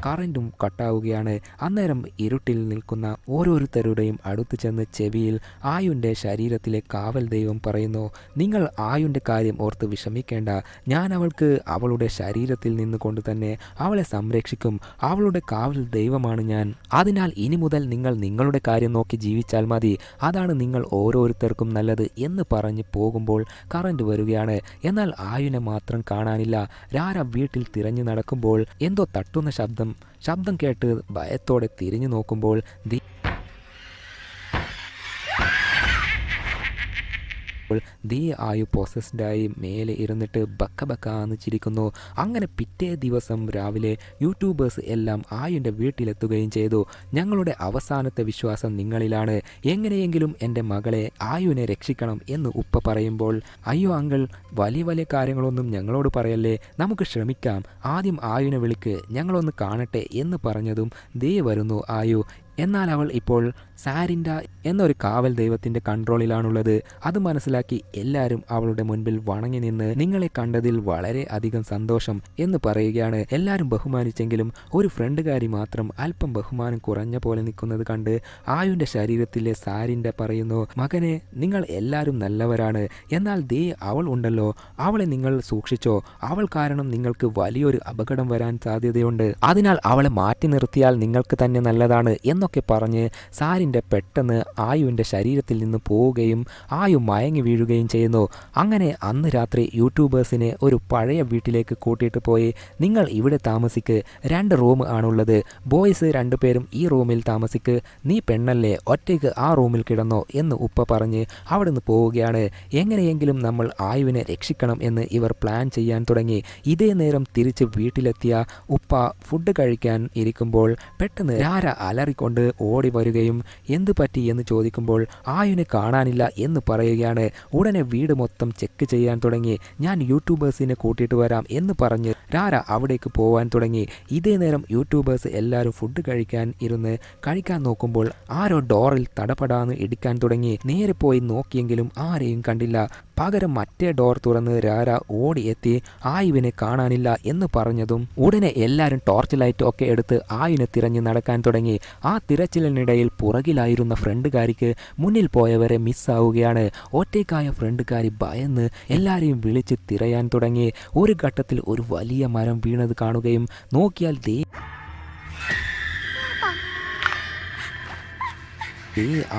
കറൻറ്റും കട്ടാവുകയാണ്. അന്നേരം ഇരുട്ടിൽ നിൽക്കുന്ന ഓരോരുത്തരുടെയും അടുത്ത് ചെന്ന് ചെവിയിൽ ആയുവിൻ്റെ ശരീരത്തിലെ കാവൽ ദൈവം പറയുന്നു, നിങ്ങൾ ആയുവിൻ്റെ കാര്യം ഓർത്ത് വിഷമിക്കേണ്ട, ഞാൻ അവൾക്ക് അവളുടെ ശരീരത്തിൽ നിന്നുകൊണ്ട് തന്നെ അവളെ സംരക്ഷിക്കും, അവളുടെ കാവൽ ദൈവമാണ് ഞാൻ. അതിനാൽ ഇനി മുതൽ നിങ്ങൾ നിങ്ങളുടെ കാര്യം നോക്കി ജീവിച്ചാൽ മതി, അതാണ് നിങ്ങൾ ഓരോരുത്തർക്കും നല്ലത് എന്ന് പറഞ്ഞ് പോകുമ്പോൾ കറൻറ്റ് വരികയാണ്. എന്നാൽ ആയുവിനെ മാത്രം കാണാനില്ല. രാര വീട്ടിൽ തിരഞ്ഞു നടക്കുമ്പോൾ എന്തോ തട്ടുന്ന ശബ്ദം കേട്ട് ഭയത്തോടെ തിരിഞ്ഞു നോക്കുമ്പോൾ ദീ ആയു പൊസസ്ഡായി മേലെ ഇരുന്നിട്ട് ബക്കാന്ന് ചിരിക്കുന്നു. അങ്ങനെ പിറ്റേ ദിവസം രാവിലെ യൂട്യൂബേഴ്സ് എല്ലാം ആയുവിൻ്റെ വീട്ടിലെത്തുകയും ചെയ്തു. ഞങ്ങളുടെ അവസാനത്തെ വിശ്വാസം നിങ്ങളിലാണ്, എങ്ങനെയെങ്കിലും എൻ്റെ മകളെ ആയുവിനെ രക്ഷിക്കണം എന്ന് ഉപ്പ പറയുമ്പോൾ അയ്യോ അങ്കിൾ, വലിയ കാര്യങ്ങളൊന്നും ഞങ്ങളോട് പറയല്ലേ, നമുക്ക് ശ്രമിക്കാം, ആദ്യം ആയുവിനെ വിളിക്ക്, ഞങ്ങളൊന്ന് കാണട്ടെ എന്ന് പറഞ്ഞതും ദേ വരുന്നു ആയു. എന്നാൽ അവൾ ഇപ്പോൾ സാരിൻഡ എന്നൊരു കാവൽ ദൈവത്തിൻ്റെ കൺട്രോളിലാണുള്ളത്. അത് മനസ്സിലാക്കി എല്ലാവരും അവളുടെ മുൻപിൽ വണങ്ങി നിന്ന് നിങ്ങളെ കണ്ടതിൽ വളരെ അധികം സന്തോഷം എന്ന് പറയുകയാണ്. എല്ലാവരും ബഹുമാനിച്ചെങ്കിലും ഒരു ഫ്രണ്ടുകാരി മാത്രം അല്പം ബഹുമാനം കുറഞ്ഞ പോലെ നിൽക്കുന്നത് കണ്ട് ആയുവിൻ്റെ ശരീരത്തിലെ സാരിൻഡ പറയുന്നു, മകനെ നിങ്ങൾ എല്ലാവരും നല്ലവരാണ്, എന്നാൽ ദേ അവൾ ഉണ്ടല്ലോ, അവളെ നിങ്ങൾ സൂക്ഷിച്ചോ, അവൾ കാരണം നിങ്ങൾക്ക് വലിയൊരു അപകടം വരാൻ സാധ്യതയുണ്ട്, അതിനാൽ അവളെ മാറ്റി നിർത്തിയാൽ നിങ്ങൾക്ക് തന്നെ നല്ലതാണ് എന്നൊക്കെ പറഞ്ഞ് സാരിൻ്റെ പെട്ടെന്ന് ആയുവിൻ്റെ ശരീരത്തിൽ നിന്ന് പോവുകയും ആയു മയങ്ങി വീഴുകയും ചെയ്യുന്നു. അങ്ങനെ അന്ന് രാത്രി യൂട്യൂബേഴ്സിനെ ഒരു പഴയ വീട്ടിലേക്ക് കൂട്ടിയിട്ട് പോയി, നിങ്ങൾ ഇവിടെ താമസിക്ക്, 2 റൂം ആണുള്ളത്, ബോയ്സ് 2 പേരും ഈ റൂമിൽ താമസിക്ക്, നീ പെണ്ണല്ലേ ഒറ്റയ്ക്ക് ആ റൂമിൽ കിടന്നോ എന്ന് ഉപ്പ പറഞ്ഞ് അവിടുന്ന് പോവുകയാണ്. എങ്ങനെയെങ്കിലും നമ്മൾ ആയുവിനെ രക്ഷിക്കണം എന്ന് ഇവർ പ്ലാൻ ചെയ്യാൻ തുടങ്ങി. ഇതേ നേരം തിരിച്ച് വീട്ടിലെത്തിയ ഉപ്പ ഫുഡ് കഴിക്കാൻ ഇരിക്കുമ്പോൾ പെട്ടെന്ന് രാര അലറിക്കൊണ്ട് ഓടി വരികയും എന്ത് പറ്റി എന്ന് ചോദിക്കുമ്പോൾ ആയുവിനെ കാണാനില്ല എന്ന് പറയുകയാണ്. ഉടനെ വീട് മൊത്തം ചെക്ക് ചെയ്യാൻ തുടങ്ങി. ഞാൻ യൂട്യൂബേഴ്സിനെ കൂട്ടിയിട്ട് വരാം എന്ന് പറഞ്ഞ് രാര അവിടേക്ക് പോകാൻ തുടങ്ങി. ഇതേ നേരം യൂട്യൂബേഴ്സ് എല്ലാവരും ഫുഡ് കഴിക്കാൻ നോക്കുമ്പോൾ ആരോ ഡോറിൽ തടപടാന്ന് ഇടിക്കാൻ തുടങ്ങി. നേരെ പോയി നോക്കിയെങ്കിലും ആരെയും കണ്ടില്ല. പകരം മറ്റേ ഡോർ തുറന്ന് രാര ഓടിയെത്തി ആയുവിനെ കാണാനില്ല എന്ന് പറഞ്ഞതും ഉടനെ എല്ലാവരും ടോർച്ച് ലൈറ്റ് ഒക്കെ എടുത്ത് ആയുവിനെ തിരഞ്ഞ് നടക്കാൻ തുടങ്ങി. ആ തിരച്ചിലിനിടയിൽ പുറകിലായിരുന്ന ഫ്രണ്ടുകാരിക്ക് മുന്നിൽ പോയവരെ മിസ്സാവുകയാണ്. ഒറ്റയ്ക്കായ ഫ്രണ്ടുകാരി ഭയന്ന് എല്ലാവരെയും വിളിച്ച് തിരയാൻ തുടങ്ങി. ഒരു ഘട്ടത്തിൽ ഒരു വലിയ മരം വീണത് കാണുകയും നോക്കിയാൽ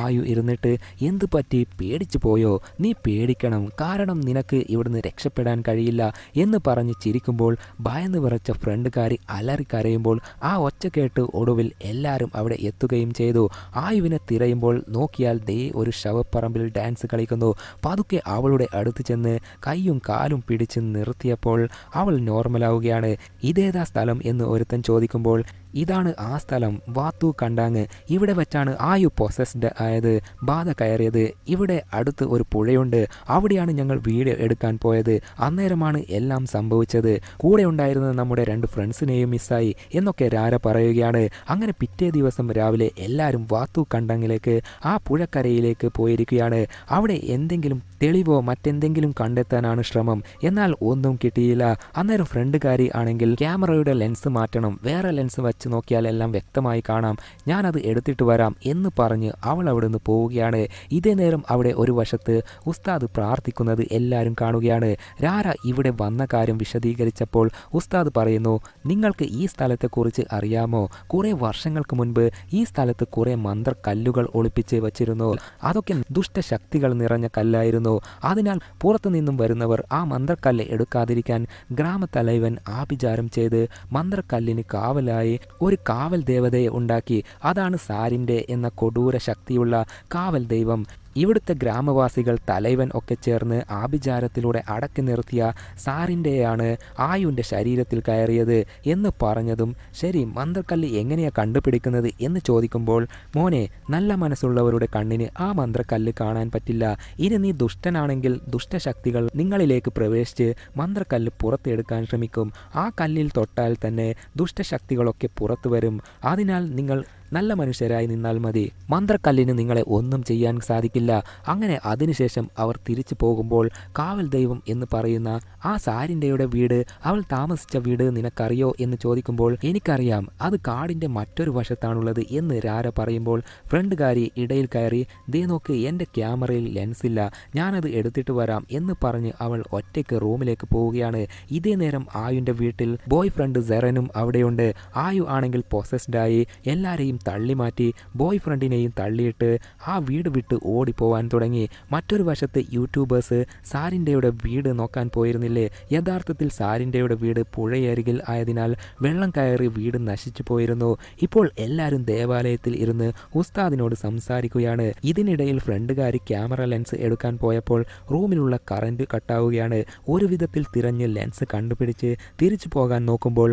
ആയു ഇരുന്നിട്ട് എന്ത് പറ്റി, പേടിച്ചു പോയോ, നീ പേടിക്കണം, കാരണം നിനക്ക് ഇവിടുന്ന് രക്ഷപ്പെടാൻ കഴിയില്ല എന്ന് പറഞ്ഞ് ചിരിക്കുമ്പോൾ ഭയന്ന് വിറച്ച ഫ്രണ്ടുകാരി അലറിക്കരയുമ്പോൾ ആ ഒച്ച കേട്ട് ഒടുവിൽ എല്ലാവരും അവിടെ എത്തുകയും ചെയ്തു. ആയുവിനെ തിരയുമ്പോൾ നോക്കിയാൽ ഒരു ശവപ്പറമ്പിൽ ഡാൻസ് കളിക്കുന്നു. പതുക്കെ അവളുടെ അടുത്ത് ചെന്ന് കൈയും കാലും പിടിച്ച് നിർത്തിയപ്പോൾ അവൾ നോർമലാവുകയാണ്. ഇതേതാ സ്ഥലം എന്ന് ഒരുത്തൻ ചോദിക്കുമ്പോൾ ഇതാണ് ആ സ്ഥലം, വാത്തു കണ്ടാങ്. ഇവിടെ വെച്ചാണ് ആയു പൊസസ്ഡ് ആയത്, ബാധ കയറിയത്. ഇവിടെ അടുത്ത് ഒരു പുഴയുണ്ട്, അവിടെയാണ് ഞങ്ങൾ വീഡിയോ എടുക്കാൻ പോയത്. അന്നേരമാണ് എല്ലാം സംഭവിച്ചത്. കൂടെ ഉണ്ടായിരുന്ന നമ്മുടെ 2 ഫ്രണ്ട്സിനെയും മിസ്സായി എന്നൊക്കെ രാര പറയുകയാണ്. അങ്ങനെ പിറ്റേ ദിവസം രാവിലെ എല്ലാവരും വാത്തു കണ്ടങ്ങിലേക്ക്, ആ പുഴക്കരയിലേക്ക് പോയിരിക്കുകയാണ്. അവിടെ എന്തെങ്കിലും തെളിവോ മറ്റെന്തെങ്കിലും കണ്ടെത്താനാണ് ശ്രമം. എന്നാൽ ഒന്നും കിട്ടിയില്ല. അന്നേരം ഫ്രണ്ടുകാരി ആണെങ്കിൽ ക്യാമറയുടെ ലെൻസ് മാറ്റണം, വേറെ ലെൻസ് വെച്ച് നോക്കിയാൽ എല്ലാം വ്യക്തമായി കാണാം, ഞാനത് എടുത്തിട്ട് വരാം എന്ന് പറഞ്ഞ് അവൾ അവിടെ നിന്ന് പോവുകയാണ്. ഇതേ നേരം അവിടെ ഒരു വശത്ത് ഉസ്താദ് പ്രാർത്ഥിക്കുന്നത് എല്ലാവരും കാണുകയാണ്. രാര ഇവിടെ വന്ന കാര്യം വിശദീകരിച്ചപ്പോൾ ഉസ്താദ് പറയുന്നു, നിങ്ങൾക്ക് ഈ സ്ഥലത്തെക്കുറിച്ച് അറിയാമോ? കുറേ വർഷങ്ങൾക്ക് മുൻപ് ഈ സ്ഥലത്ത് കുറേ മന്ത്രക്കല്ലുകൾ ഒളിപ്പിച്ച് വച്ചിരുന്നു. അതൊക്കെ ദുഷ്ടശക്തികൾ നിറഞ്ഞ കല്ലായിരുന്നു. അതിനാൽ പുറത്തു നിന്നും വരുന്നവർ ആ മന്ത്രക്കല്ല് എടുക്കാതിരിക്കാൻ ഗ്രാമത്തലവൻ ആഭിചാരം ചെയ്ത് മന്ത്രക്കല്ലിന് കാവലായി ഒരു കാവൽ ദേവതയെ ഉണ്ടാക്കി. അതാണ് സാരിൻ്റെ എന്ന കൊടൂര ശക്തിയുള്ള കാവൽ ദൈവം. ഇവിടുത്തെ ഗ്രാമവാസികൾ തലവൻ ഒക്കെ ചേർന്ന് ആഭിചാരത്തിലൂടെ അടക്കി നിർത്തിയ സാറിൻ്റെയാണ് ആയുവിൻ്റെ ശരീരത്തിൽ കയറിയത് എന്ന് പറഞ്ഞതും, ശരി മന്ത്രക്കല്ല് എങ്ങനെയാണ് കണ്ടുപിടിക്കുന്നത് എന്ന് ചോദിക്കുമ്പോൾ, മോനെ, നല്ല മനസ്സുള്ളവരുടെ കണ്ണിന് ആ മന്ത്രക്കല്ല് കാണാൻ പറ്റില്ല. ഇനി നീ ദുഷ്ടനാണെങ്കിൽ ദുഷ്ടശക്തികൾ നിങ്ങളിലേക്ക് പ്രവേശിച്ച് മന്ത്രക്കല്ല് പുറത്തെടുക്കാൻ ശ്രമിക്കും. ആ കല്ലിൽ തൊട്ടാൽ തന്നെ ദുഷ്ടശക്തികളൊക്കെ പുറത്തു വരും. അതിനാൽ നിങ്ങൾ നല്ല മനുഷ്യരായി നിന്നാൽ മതി, മന്ത്രക്കല്ലിന് നിങ്ങളെ ഒന്നും ചെയ്യാൻ സാധിക്കില്ല. അങ്ങനെ അതിനുശേഷം അവർ തിരിച്ചു പോകുമ്പോൾ കാവൽ ദൈവം എന്ന് പറയുന്ന ആ സാരിൻ്റെയുടെ വീട്, അവൾ താമസിച്ച വീട് നിനക്കറിയോ എന്ന് ചോദിക്കുമ്പോൾ, എനിക്കറിയാം, അത് കാടിൻ്റെ മറ്റൊരു വശത്താണുള്ളത് എന്ന് രാര പറയുമ്പോൾ ഫ്രണ്ടുകാരി ഇടയിൽ കയറി, ദേ നോക്ക്, എൻ്റെ ക്യാമറയിൽ ലെൻസ് ഇല്ല, ഞാനത് എടുത്തിട്ട് വരാം എന്ന് പറഞ്ഞ് അവൾ ഒറ്റയ്ക്ക് റൂമിലേക്ക് പോവുകയാണ്. ഇതേ നേരം ആയുൻ്റെ വീട്ടിൽ ബോയ് ഫ്രണ്ട് സെറനും അവിടെയുണ്ട്. ആയു ആണെങ്കിൽ പൊസസ്ഡായി എല്ലാവരെയും തള്ളി മാറ്റി ബോയ് ഫ്രണ്ടിനെയും തള്ളിയിട്ട് ആ വീട് വിട്ട് ഓടിപ്പോവാൻ തുടങ്ങി. മറ്റൊരു വശത്ത് യൂട്യൂബേഴ്സ് സാരിൻ്റെയുടെ വീട് നോക്കാൻ പോയിരുന്നില്ലേ? യഥാർത്ഥത്തിൽ സാരിൻ്റെയുടെ വീട് പുഴയരികിൽ ആയതിനാൽ വെള്ളം കയറി വീട് നശിച്ചു പോയിരുന്നു. ഇപ്പോൾ എല്ലാവരും ദേവാലയത്തിൽ ഇരുന്ന് ഉസ്താദിനോട് സംസാരിക്കുകയാണ്. ഇതിനിടയിൽ ഫ്രണ്ടുകാരി ക്യാമറ ലെൻസ് എടുക്കാൻ പോയപ്പോൾ റൂമിലുള്ള കറണ്ട് കട്ടാവുകയാണ്. ഒരു വിധത്തിൽ തിരഞ്ഞ് ലെൻസ് കണ്ടുപിടിച്ച് തിരിച്ചു പോകാൻ നോക്കുമ്പോൾ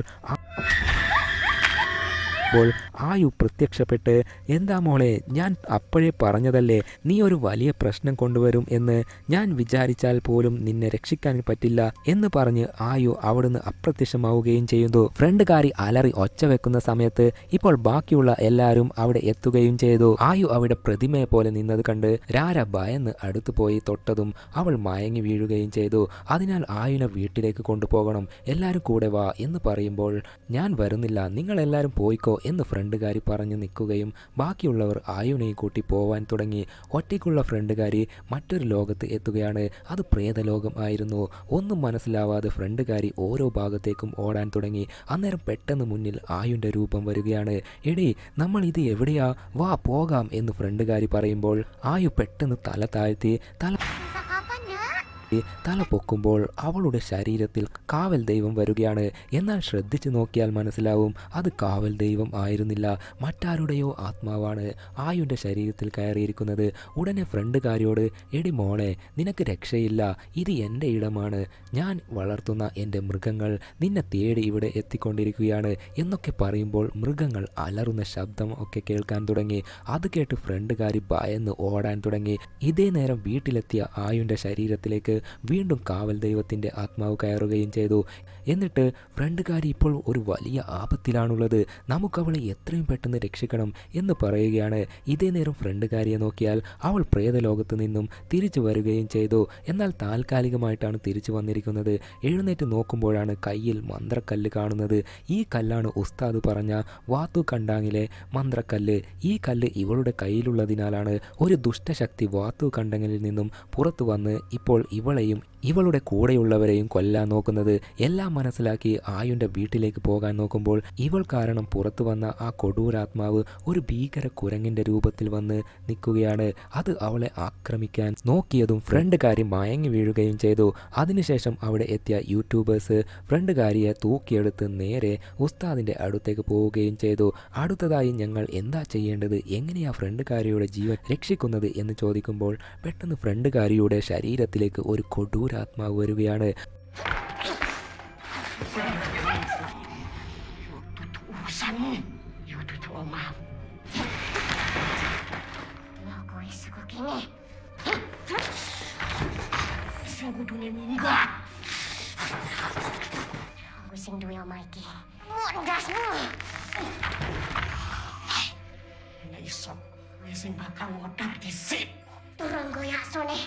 ആയു പ്രത്യക്ഷപ്പെട്ട്, എന്താ മോളെ, ഞാൻ അപ്പോഴേ പറഞ്ഞതല്ലേ നീ ഒരു വലിയ പ്രശ്നം കൊണ്ടുവരും എന്ന്, ഞാൻ വിചാരിച്ചാൽ പോലും നിന്നെ രക്ഷിക്കാൻ പറ്റില്ല എന്ന് പറഞ്ഞ് ആയു അവിടുന്ന് അപ്രത്യക്ഷമാവുകയും ചെയ്യുന്നു. ഫ്രണ്ടുകാരി അലറി ഒച്ച വെക്കുന്ന സമയത്ത് ഇപ്പോൾ ബാക്കിയുള്ള എല്ലാവരും അവിടെ എത്തുകയും ചെയ്തു. ആയു അവിടെ പ്രതിമയെ പോലെ നിന്നത് കണ്ട് രാര ഭയന്ന് അടുത്തു പോയി തൊട്ടതും അവൾ മയങ്ങി വീഴുകയും ചെയ്തു. അതിനാൽ ആയുനെ വീട്ടിലേക്ക് കൊണ്ടുപോകണം, എല്ലാവരും കൂടെ വാ എന്ന് പറയുമ്പോൾ, ഞാൻ വരുന്നില്ല, നിങ്ങളെല്ലാവരും പോയിക്കോ എന്ന് ഫ്രണ്ടുകാരി പറഞ്ഞു നിൽക്കുകയും ബാക്കിയുള്ളവർ ആയുനെയും കൂട്ടി പോവാൻ തുടങ്ങി. ഒറ്റയ്ക്കുള്ള ഫ്രണ്ടുകാരി മറ്റൊരു ലോകത്ത് എത്തുകയാണ്. അത് പ്രേതലോകം ആയിരുന്നു. ഒന്നും മനസ്സിലാവാതെ ഫ്രണ്ടുകാരി ഓരോ ഭാഗത്തേക്കും ഓടാൻ തുടങ്ങി. അന്നേരം പെട്ടെന്ന് മുന്നിൽ ആയുൻ്റെ രൂപം വരികയാണ്. എടീ, നമ്മൾ ഇത് എവിടെയാ, വാ പോകാം എന്ന് ഫ്രണ്ടുകാരി പറയുമ്പോൾ ആയു പെട്ടെന്ന് തല താഴ്ത്തി തല പൊക്കുമ്പോൾ അവളുടെ ശരീരത്തിൽ കാവൽ ദൈവം വരികയാണ്. എന്നാൽ ശ്രദ്ധിച്ചു നോക്കിയാൽ മനസ്സിലാവും, അത് കാവൽ ദൈവം ആയിരുന്നില്ല, മറ്റാരുടെയോ ആത്മാവാണ് ആയുൻ്റെ ശരീരത്തിൽ കയറിയിരിക്കുന്നത്. ഉടനെ ഫ്രണ്ടുകാരിയോട്, എടി മോളെ, നിനക്ക് രക്ഷയില്ല, ഇത് എൻ്റെ ഇടമാണ്, ഞാൻ വളർത്തുന്ന എൻ്റെ മൃഗങ്ങൾ നിന്നെ തേടി ഇവിടെ എത്തിക്കൊണ്ടിരിക്കുകയാണ് എന്നൊക്കെ പറയുമ്പോൾ മൃഗങ്ങൾ അലറുന്ന ശബ്ദം ഒക്കെ കേൾക്കാൻ തുടങ്ങി. അത് കേട്ട് ഫ്രണ്ടുകാരി ഭയന്ന് ഓടാൻ തുടങ്ങി. ഇതേ നേരം വീട്ടിലെത്തിയ ആയുൻ്റെ ശരീരത്തിലേക്ക് വീണ്ടും കാവൽ ദൈവത്തിൻ്റെ ആത്മാവ് കയറുകയും ചെയ്തു. എന്നിട്ട് ഫ്രണ്ടുകാരി ഇപ്പോൾ ഒരു വലിയ ആപത്തിലാണുള്ളത്, നമുക്കവളെ എത്രയും പെട്ടെന്ന് രക്ഷിക്കണം എന്ന് പറയുകയാണ്. ഇതേ നേരം ഫ്രണ്ടുകാരിയെ നോക്കിയാൽ അവൾ പ്രേതലോകത്ത് നിന്നും തിരിച്ചു വരികയും ചെയ്തു. എന്നാൽ താൽക്കാലികമായിട്ടാണ് തിരിച്ചു വന്നിരിക്കുന്നത്. എഴുന്നേറ്റ് നോക്കുമ്പോഴാണ് കയ്യിൽ മന്ത്രക്കല്ല് കാണുന്നത്. ഈ കല്ലാണ് ഉസ്താദ് പറഞ്ഞ വാത്തു കണ്ടാങ്ങിലെ മന്ത്രക്കല്ല്. ഈ കല്ല് ഇവളുടെ കയ്യിലുള്ളതിനാലാണ് ഒരു ദുഷ്ടശക്തി വാത്തു കണ്ടങ്ങളിൽ നിന്നും പുറത്തു വന്ന് ഇപ്പോൾ ഇവളെയും ഇവളുടെ കൂടെയുള്ളവരെയും കൊല്ലാൻ നോക്കുന്നത്. എല്ലാം മനസ്സിലാക്കി ആയുൻ്റെ വീട്ടിലേക്ക് പോകാൻ നോക്കുമ്പോൾ ഇവൾ കാരണം പുറത്തു വന്ന ആ കൊടൂരാത്മാവ് ഒരു ഭീകര കുരങ്ങിൻ്റെ രൂപത്തിൽ വന്ന് നിൽക്കുകയാണ്. അത് അവളെ ആക്രമിക്കാൻ നോക്കിയതും ഫ്രണ്ടുകാരി മയങ്ങി വീഴുകയും ചെയ്തു. അതിനുശേഷം അവിടെ എത്തിയ യൂട്യൂബേഴ്സ് ഫ്രണ്ടുകാരിയെ തൂക്കിയെടുത്ത് നേരെ ഉസ്താദിൻ്റെ അടുത്തേക്ക് പോവുകയും ചെയ്തു. അടുത്തതായി ഞങ്ങൾ എന്താ ചെയ്യേണ്ടത്, എങ്ങനെയാ ഫ്രണ്ടുകാരിയുടെ ജീവൻ രക്ഷിക്കുന്നത് എന്ന് ചോദിക്കുമ്പോൾ പെട്ടെന്ന് ഫ്രണ്ടുകാരിയുടെ ശരീരത്തിലേക്ക് ഒരു കൊടൂരാത്മാവ് വരികയാണ്. 우산이 rumah. Aku suka kini. Sungguh dunia enggak. Aku sing duwe omah iki. Mondasmu. Nek iso, sing bakal ngodar dhisik. Turun goyak sone.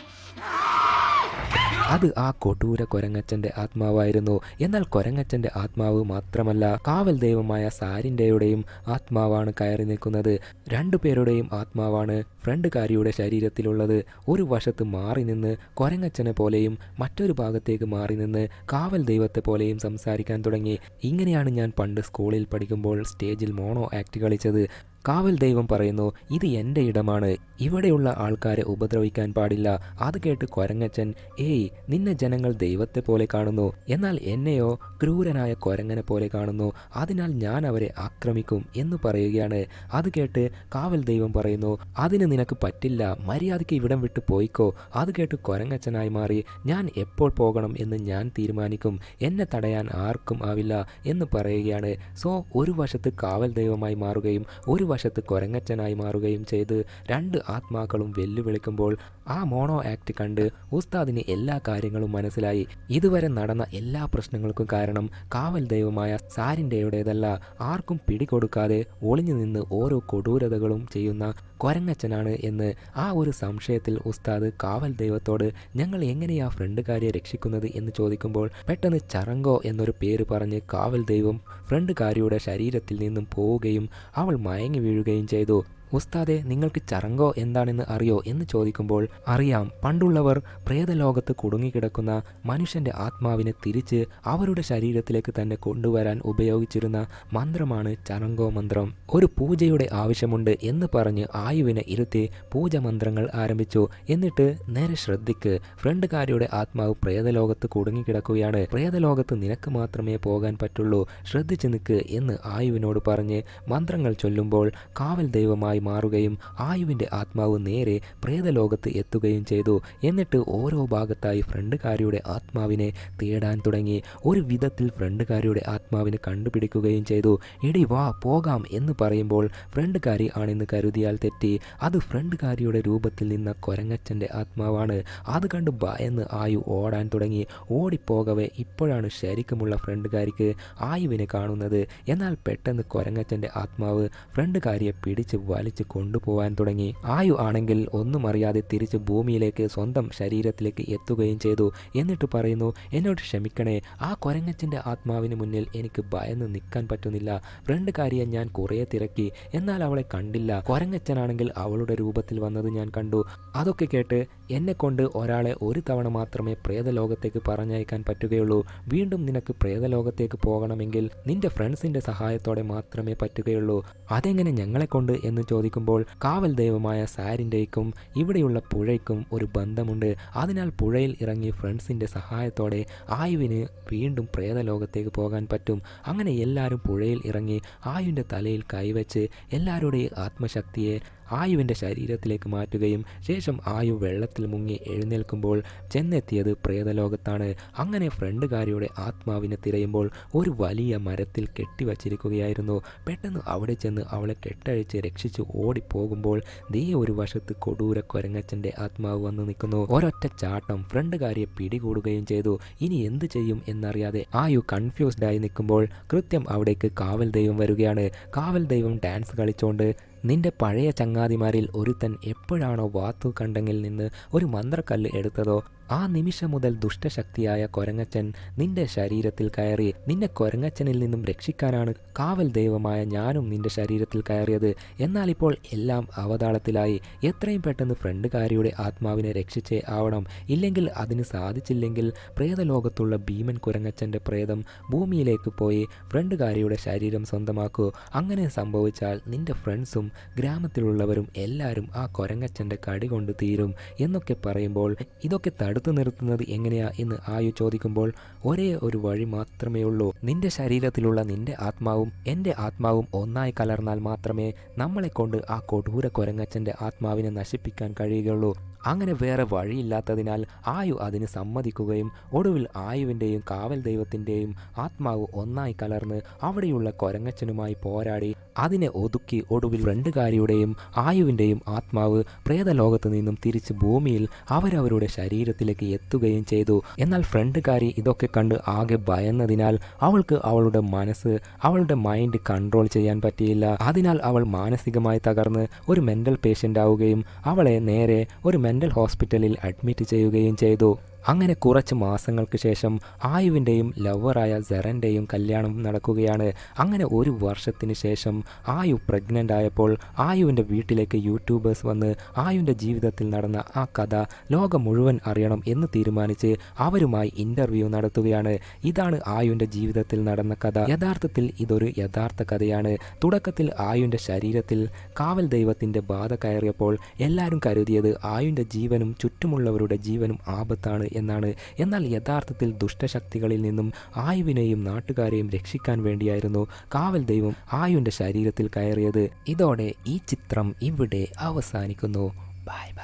അത് ആ കൊടൂര കൊരങ്ങച്ചൻ്റെ ആത്മാവായിരുന്നു. എന്നാൽ കൊരങ്ങച്ചൻ്റെ ആത്മാവ് മാത്രമല്ല, കാവൽ ദൈവമായ സാരിൻ്റെയുടെയും ആത്മാവാണ് കയറി നിൽക്കുന്നത്. രണ്ടുപേരുടെയും ആത്മാവാണ് ഫ്രണ്ടുകാരിയുടെ ശരീരത്തിലുള്ളത്. ഒരു വശത്ത് മാറി നിന്ന് കൊരങ്ങച്ചനെ പോലെയും മറ്റൊരു ഭാഗത്തേക്ക് മാറി നിന്ന് കാവൽ ദൈവത്തെ പോലെയും സംസാരിക്കാൻ തുടങ്ങി. ഇങ്ങനെയാണ് ഞാൻ പണ്ട് സ്കൂളിൽ പഠിക്കുമ്പോൾ സ്റ്റേജിൽ മോണോ ആക്ട് കളിച്ചത്. കാവൽ ദൈവം പറയുന്നു, ഇത് എൻ്റെ ഇടമാണ്, ഇവിടെയുള്ള ആൾക്കാരെ ഉപദ്രവിക്കാൻ പാടില്ല. അത് കേട്ട് കൊരങ്ങച്ചൻ, ഏയ്, നിന്നെ ജനങ്ങൾ ദൈവത്തെ പോലെ കാണുന്നു, എന്നാൽ എന്നെയോ ക്രൂരനായ കൊരങ്ങനെ പോലെ കാണുന്നു, അതിനാൽ ഞാൻ അവരെ ആക്രമിക്കും എന്ന് പറയുകയാണ്. അത് കേട്ട് കാവൽ ദൈവം പറയുന്നു, അതിന് നിനക്ക് പറ്റില്ല, മര്യാദയ്ക്ക് ഇവിടം വിട്ട് പോയിക്കോ. അത് കേട്ട് കൊരങ്ങച്ചനായി മാറി, ഞാൻ എപ്പോൾ പോകണം എന്ന് ഞാൻ തീരുമാനിക്കും, എന്നെ തടയാൻ ആർക്കും ആവില്ല എന്ന് പറയുകയാണ്. സോ ഒരു വശത്ത് കാവൽ ദൈവമായി മാറുകയും ഒരു വശത്ത് കൊരങ്ങച്ചനായി മാറുകയും ചെയ്ത് രണ്ട് ആത്മാക്കളും വെല്ലുവിളിക്കുമ്പോൾ ആ മോണോ ആക്ട് കണ്ട് ഉസ്താദിന് എല്ലാ കാര്യങ്ങളും മനസ്സിലായി. ഇതുവരെ നടന്ന എല്ലാ പ്രശ്നങ്ങൾക്കും കാരണം കാവൽ ദൈവമായ സാരിൻ്റെയുടേതല്ല, ആർക്കും പിടികൊടുക്കാതെ ഒളിഞ്ഞു നിന്ന് ഓരോ കൊടൂരതകളും ചെയ്യുന്ന കൊരങ്ങച്ചനാണ് എന്ന്. ആ ഒരു സംശയത്തിൽ ഉസ്താദ് കാവൽ ദൈവത്തോട് ഞങ്ങൾ എങ്ങനെയാ ഫ്രണ്ടുകാരിയെ രക്ഷിക്കുന്നത് എന്ന് ചോദിക്കുമ്പോൾ പെട്ടെന്ന് ചറങ്കോ എന്നൊരു പേര് പറഞ്ഞ് കാവൽ ദൈവം ഫ്രണ്ടുകാരിയുടെ ശരീരത്തിൽ നിന്നും പോവുകയും അവൾ മയങ്ങി വീഴുകയും ചെയ്തു. ഉസ്താദെ, നിങ്ങൾക്ക് ചറങ്കോ എന്താണെന്ന് അറിയോ എന്ന് ചോദിക്കുമ്പോൾ അറിയാം, പണ്ടുള്ളവർ പ്രേതലോകത്ത് കുടുങ്ങിക്കിടക്കുന്ന മനുഷ്യൻ്റെ ആത്മാവിനെ തിരിച്ച് അവരുടെ ശരീരത്തിലേക്ക് തന്നെ കൊണ്ടുവരാൻ ഉപയോഗിച്ചിരുന്ന മന്ത്രമാണ് ചറങ്കോ മന്ത്രം. ഒരു പൂജയുടെ ആവശ്യമുണ്ട് എന്ന് പറഞ്ഞ് ആയുവിനെ ഇരുത്തി പൂജ മന്ത്രങ്ങൾ ആരംഭിച്ചു. എന്നിട്ട് നേരെ ശ്രദ്ധിക്ക്, ഫ്രണ്ടുകാരിയുടെ ആത്മാവ് പ്രേതലോകത്ത് കുടുങ്ങിക്കിടക്കുകയാണ്, പ്രേതലോകത്ത് നിനക്ക് മാത്രമേ പോകാൻ പറ്റുള്ളൂ, ശ്രദ്ധിച്ചു നിൽക്ക് എന്ന് ആയുവിനോട് പറഞ്ഞ് മന്ത്രങ്ങൾ ചൊല്ലുമ്പോൾ കാവൽ ദൈവമായി മാറുകയും ആയുവിൻ്റെ ആത്മാവ് നേരെ പ്രേതലോകത്ത് എത്തുകയും ചെയ്തു. എന്നിട്ട് ഓരോ ഭാഗത്തായി ഫ്രണ്ടുകാരിയുടെ ആത്മാവിനെ തേടാൻ തുടങ്ങി. ഒരു വിധത്തിൽ ഫ്രണ്ടുകാരിയുടെ ആത്മാവിനെ കണ്ടുപിടിക്കുകയും ചെയ്തു. എടി വാ പോകാം എന്ന് പറയുമ്പോൾ ഫ്രണ്ടുകാരി ആണെന്ന് കരുതിയാൽ തെറ്റി, അത് ഫ്രണ്ടുകാരിയുടെ രൂപത്തിൽ നിന്ന കൊരങ്ങച്ചൻ്റെ ആത്മാവാണ്. അത് കണ്ട് ഭയന്ന് ആയു ഓടാൻ തുടങ്ങി. ഓടിപ്പോകവേ ഇപ്പോഴാണ് ശരിക്കുമുള്ള ഫ്രണ്ടുകാരിക്ക് ആയുവിനെ കാണുന്നത്. എന്നാൽ പെട്ടെന്ന് കൊരങ്ങച്ചൻ്റെ ആത്മാവ് ഫ്രണ്ടുകാരിയെ പിടിച്ച് വലിച്ച് കൊണ്ടുപോകാൻ തുടങ്ങി. ആയു ആണെങ്കിൽ ഒന്നും അറിയാതെ തിരിച്ച് ഭൂമിയിലേക്ക് സ്വന്തം ശരീരത്തിലേക്ക് എത്തുകയും ചെയ്തു. എന്നിട്ട് പറയുന്നു, എന്നോട് ക്ഷമിക്കണേ, ആ കൊരങ്ങച്ചൻ്റെ ആത്മാവിന് മുന്നിൽ എനിക്ക് ഭയന്ന് നിൽക്കാൻ പറ്റുന്നില്ല. ഫ്രണ്ടുകാരിയെ ഞാൻ കുറേ തിരക്കി, എന്നാൽ അവളെ കണ്ടില്ല. കൊരങ്ങച്ചനാണെങ്കിൽ അവളുടെ രൂപത്തിൽ വന്നത് ഞാൻ കണ്ടു. അതൊക്കെ കേട്ട് എന്നെ കൊണ്ട് ഒരാളെ ഒരു തവണ മാത്രമേ പ്രേതലോകത്തേക്ക് പറഞ്ഞയക്കാൻ പറ്റുകയുള്ളൂ. വീണ്ടും നിനക്ക് പ്രേതലോകത്തേക്ക് പോകണമെങ്കിൽ നിന്റെ ഫ്രണ്ട്സിൻ്റെ സഹായത്തോടെ മാത്രമേ പറ്റുകയുള്ളൂ. അതെങ്ങനെ ഞങ്ങളെ കൊണ്ട് എന്ന് ചോദിക്കുമ്പോൾ കാവൽ ദൈവമായ സാരിൻ്റെയ്ക്കും ഇവിടെയുള്ള പുഴയ്ക്കും ഒരു ബന്ധമുണ്ട്. അതിനാൽ പുഴയിൽ ഇറങ്ങി ഫ്രണ്ട്സിൻ്റെ സഹായത്തോടെ ആയുവിന് വീണ്ടും പ്രേതലോകത്തേക്ക് പോകാൻ പറ്റും. അങ്ങനെ എല്ലാവരും പുഴയിൽ ഇറങ്ങി ആയുവിൻ്റെ തലയിൽ കൈവച്ച് എല്ലാവരുടെയും ആത്മശക്തിയെ ആയുവിൻ്റെ ശരീരത്തിലേക്ക് മാറ്റുകയും ശേഷം ആയു വെള്ളത്തിൽ മുങ്ങി എഴുന്നേൽക്കുമ്പോൾ ചെന്നെത്തിയത് പ്രേതലോകത്താണ്. അങ്ങനെ ഫ്രണ്ടുകാരിയുടെ ആത്മാവിനെ തിരയുമ്പോൾ ഒരു വലിയ മരത്തിൽ കെട്ടിവച്ചിരിക്കുകയായിരുന്നു. പെട്ടെന്ന് അവിടെ ചെന്ന് അവളെ കെട്ടഴിച്ച് രക്ഷിച്ച് ഓടിപ്പോകുമ്പോൾ ദേ ഒരു വശത്ത് കൊടൂര കൊരങ്ങച്ചൻ്റെ ആത്മാവ് വന്ന് നിൽക്കുന്നു. ഒരൊറ്റ ചാട്ടം ഫ്രണ്ടുകാരിയെ പിടികൂടുകയും ചെയ്തു. ഇനി എന്ത് ചെയ്യും എന്നറിയാതെ ആയു കൺഫ്യൂസ്ഡായി നിൽക്കുമ്പോൾ കൃത്യം അവിടേക്ക് കാവൽ ദൈവം വരികയാണ്. കാവൽ ദൈവം ഡാൻസ് കളിച്ചുകൊണ്ട് നിന്റെ പഴയ ചങ്ങാതിമാരിൽ ഒരുത്തൻ എപ്പോഴാണോ വാത്തു കണ്ടെങ്കിൽ നിന്ന് ഒരു മന്ത്രക്കല്ല് എടുത്തതോ ആ നിമിഷം മുതൽ ദുഷ്ടശക്തിയായ കൊരങ്ങച്ചൻ നിന്റെ ശരീരത്തിൽ കയറി. നിന്നെ കൊരങ്ങച്ചനിൽ നിന്നും രക്ഷിക്കാനാണ് കാവൽ ദൈവമായ ഞാനും നിന്റെ ശരീരത്തിൽ കയറിയത്. എന്നാൽ ഇപ്പോൾ എല്ലാം അവതാളത്തിലായി. എത്രയും പെട്ടെന്ന് ഫ്രണ്ടുകാരിയുടെ ആത്മാവിനെ രക്ഷിച്ചേ ആവണം. ഇല്ലെങ്കിൽ അതിന് സാധിച്ചില്ലെങ്കിൽ പ്രേതലോകത്തുള്ള ഭീമൻ കൊരങ്ങച്ചൻ്റെ പ്രേതം ഭൂമിയിലേക്ക് പോയി ഫ്രണ്ടുകാരിയുടെ ശരീരം സ്വന്തമാക്കൂ. അങ്ങനെ സംഭവിച്ചാൽ നിന്റെ ഫ്രണ്ട്സും ഗ്രാമത്തിലുള്ളവരും എല്ലാവരും ആ കൊരങ്ങച്ചൻ്റെ കടി കൊണ്ട് തീരും എന്നൊക്കെ പറയുമ്പോൾ ഇതൊക്കെ തടുത്തു നിർത്തുന്നത് എങ്ങനെയാ എന്ന് ആയു ചോദിക്കുമ്പോൾ ഒരേ ഒരു വഴി മാത്രമേ ഉള്ളൂ. നിന്റെ ശരീരത്തിലുള്ള നിന്റെ ആത്മാവും എൻ്റെ ആത്മാവും ഒന്നായി കലർന്നാൽ മാത്രമേ നമ്മളെ കൊണ്ട് ആ കൊടൂര കൊരങ്ങച്ചൻ്റെ ആത്മാവിനെ നശിപ്പിക്കാൻ കഴിയുകയുള്ളൂ. അങ്ങനെ വേറെ വഴിയില്ലാത്തതിനാൽ ആയു അതിന് സമ്മതിക്കുകയും ഒടുവിൽ ആയുവിൻ്റെയും കാവൽ ദൈവത്തിൻ്റെയും ആത്മാവ് ഒന്നായി കലർന്ന് അവിടെയുള്ള കൊരങ്ങച്ചനുമായി പോരാടി അതിനെ ഒതുക്കി ഒടുവിൽ ഫ്രണ്ടുകാരിയുടെയും ആയുവിൻ്റെയും ആത്മാവ് പ്രേതലോകത്ത് നിന്നും തിരിച്ച് ഭൂമിയിൽ അവരവരുടെ ശരീരത്തിലേക്ക് എത്തുകയും ചെയ്തു. എന്നാൽ ഫ്രണ്ടുകാരി ഇതൊക്കെ കണ്ട് ആകെ ഭയന്നതിനാൽ അവൾക്ക് അവളുടെ മനസ്സ്, അവളുടെ മൈൻഡ് കൺട്രോൾ ചെയ്യാൻ പറ്റിയില്ല. അതിനാൽ അവൾ മാനസികമായി തകർന്ന് ഒരു മെൻ്റൽ പേഷ്യൻ്റ് ആവുകയും അവളെ നേരെ ഒരു മെൻ്റൽ ഹോസ്പിറ്റലിൽ അഡ്മിറ്റ് ചെയ്യുകയും ചെയ്തു. അങ്ങനെ കുറച്ച് മാസങ്ങൾക്ക് ശേഷം ആയുവിൻ്റെയും ലവറായ സെറൻ്റെയും കല്യാണം നടക്കുകയാണ്. അങ്ങനെ ഒരു വർഷത്തിന് ശേഷം ആയു പ്രഗ്നൻ്റ് ആയപ്പോൾ ആയുവിൻ്റെ വീട്ടിലേക്ക് യൂട്യൂബേഴ്സ് വന്ന് ആയുവിൻ്റെ ജീവിതത്തിൽ നടന്ന ആ കഥ ലോകം മുഴുവൻ അറിയണം എന്ന് തീരുമാനിച്ച് അവരുമായി ഇൻ്റർവ്യൂ നടത്തുകയാണ്. ഇതാണ് ആയുവിൻ്റെ ജീവിതത്തിൽ നടന്ന കഥ. യഥാർത്ഥത്തിൽ ഇതൊരു യഥാർത്ഥ കഥയാണ്. തുടക്കത്തിൽ ആയുവിൻ്റെ ശരീരത്തിൽ കാവൽ ദൈവത്തിൻ്റെ ബാധ കയറിയപ്പോൾ എല്ലാവരും കരുതിയത് ആയുവിൻ്റെ ജീവനും ചുറ്റുമുള്ളവരുടെ ജീവനും ആപത്താണ് എന്നാണ്. എന്നാൽ യഥാർത്ഥത്തിൽ ദുഷ്ടശക്തികളിൽ നിന്നും ആയുവിനെയും നാട്ടുകാരെയും രക്ഷിക്കാൻ വേണ്ടിയായിരുന്നു കാവൽ ദൈവം ആയുവിൻ്റെ ശരീരത്തിൽ കയറിയത്. ഇതോടെ ഈ ചിത്രം ഇവിടെ അവസാനിക്കുന്നു. Bye bye.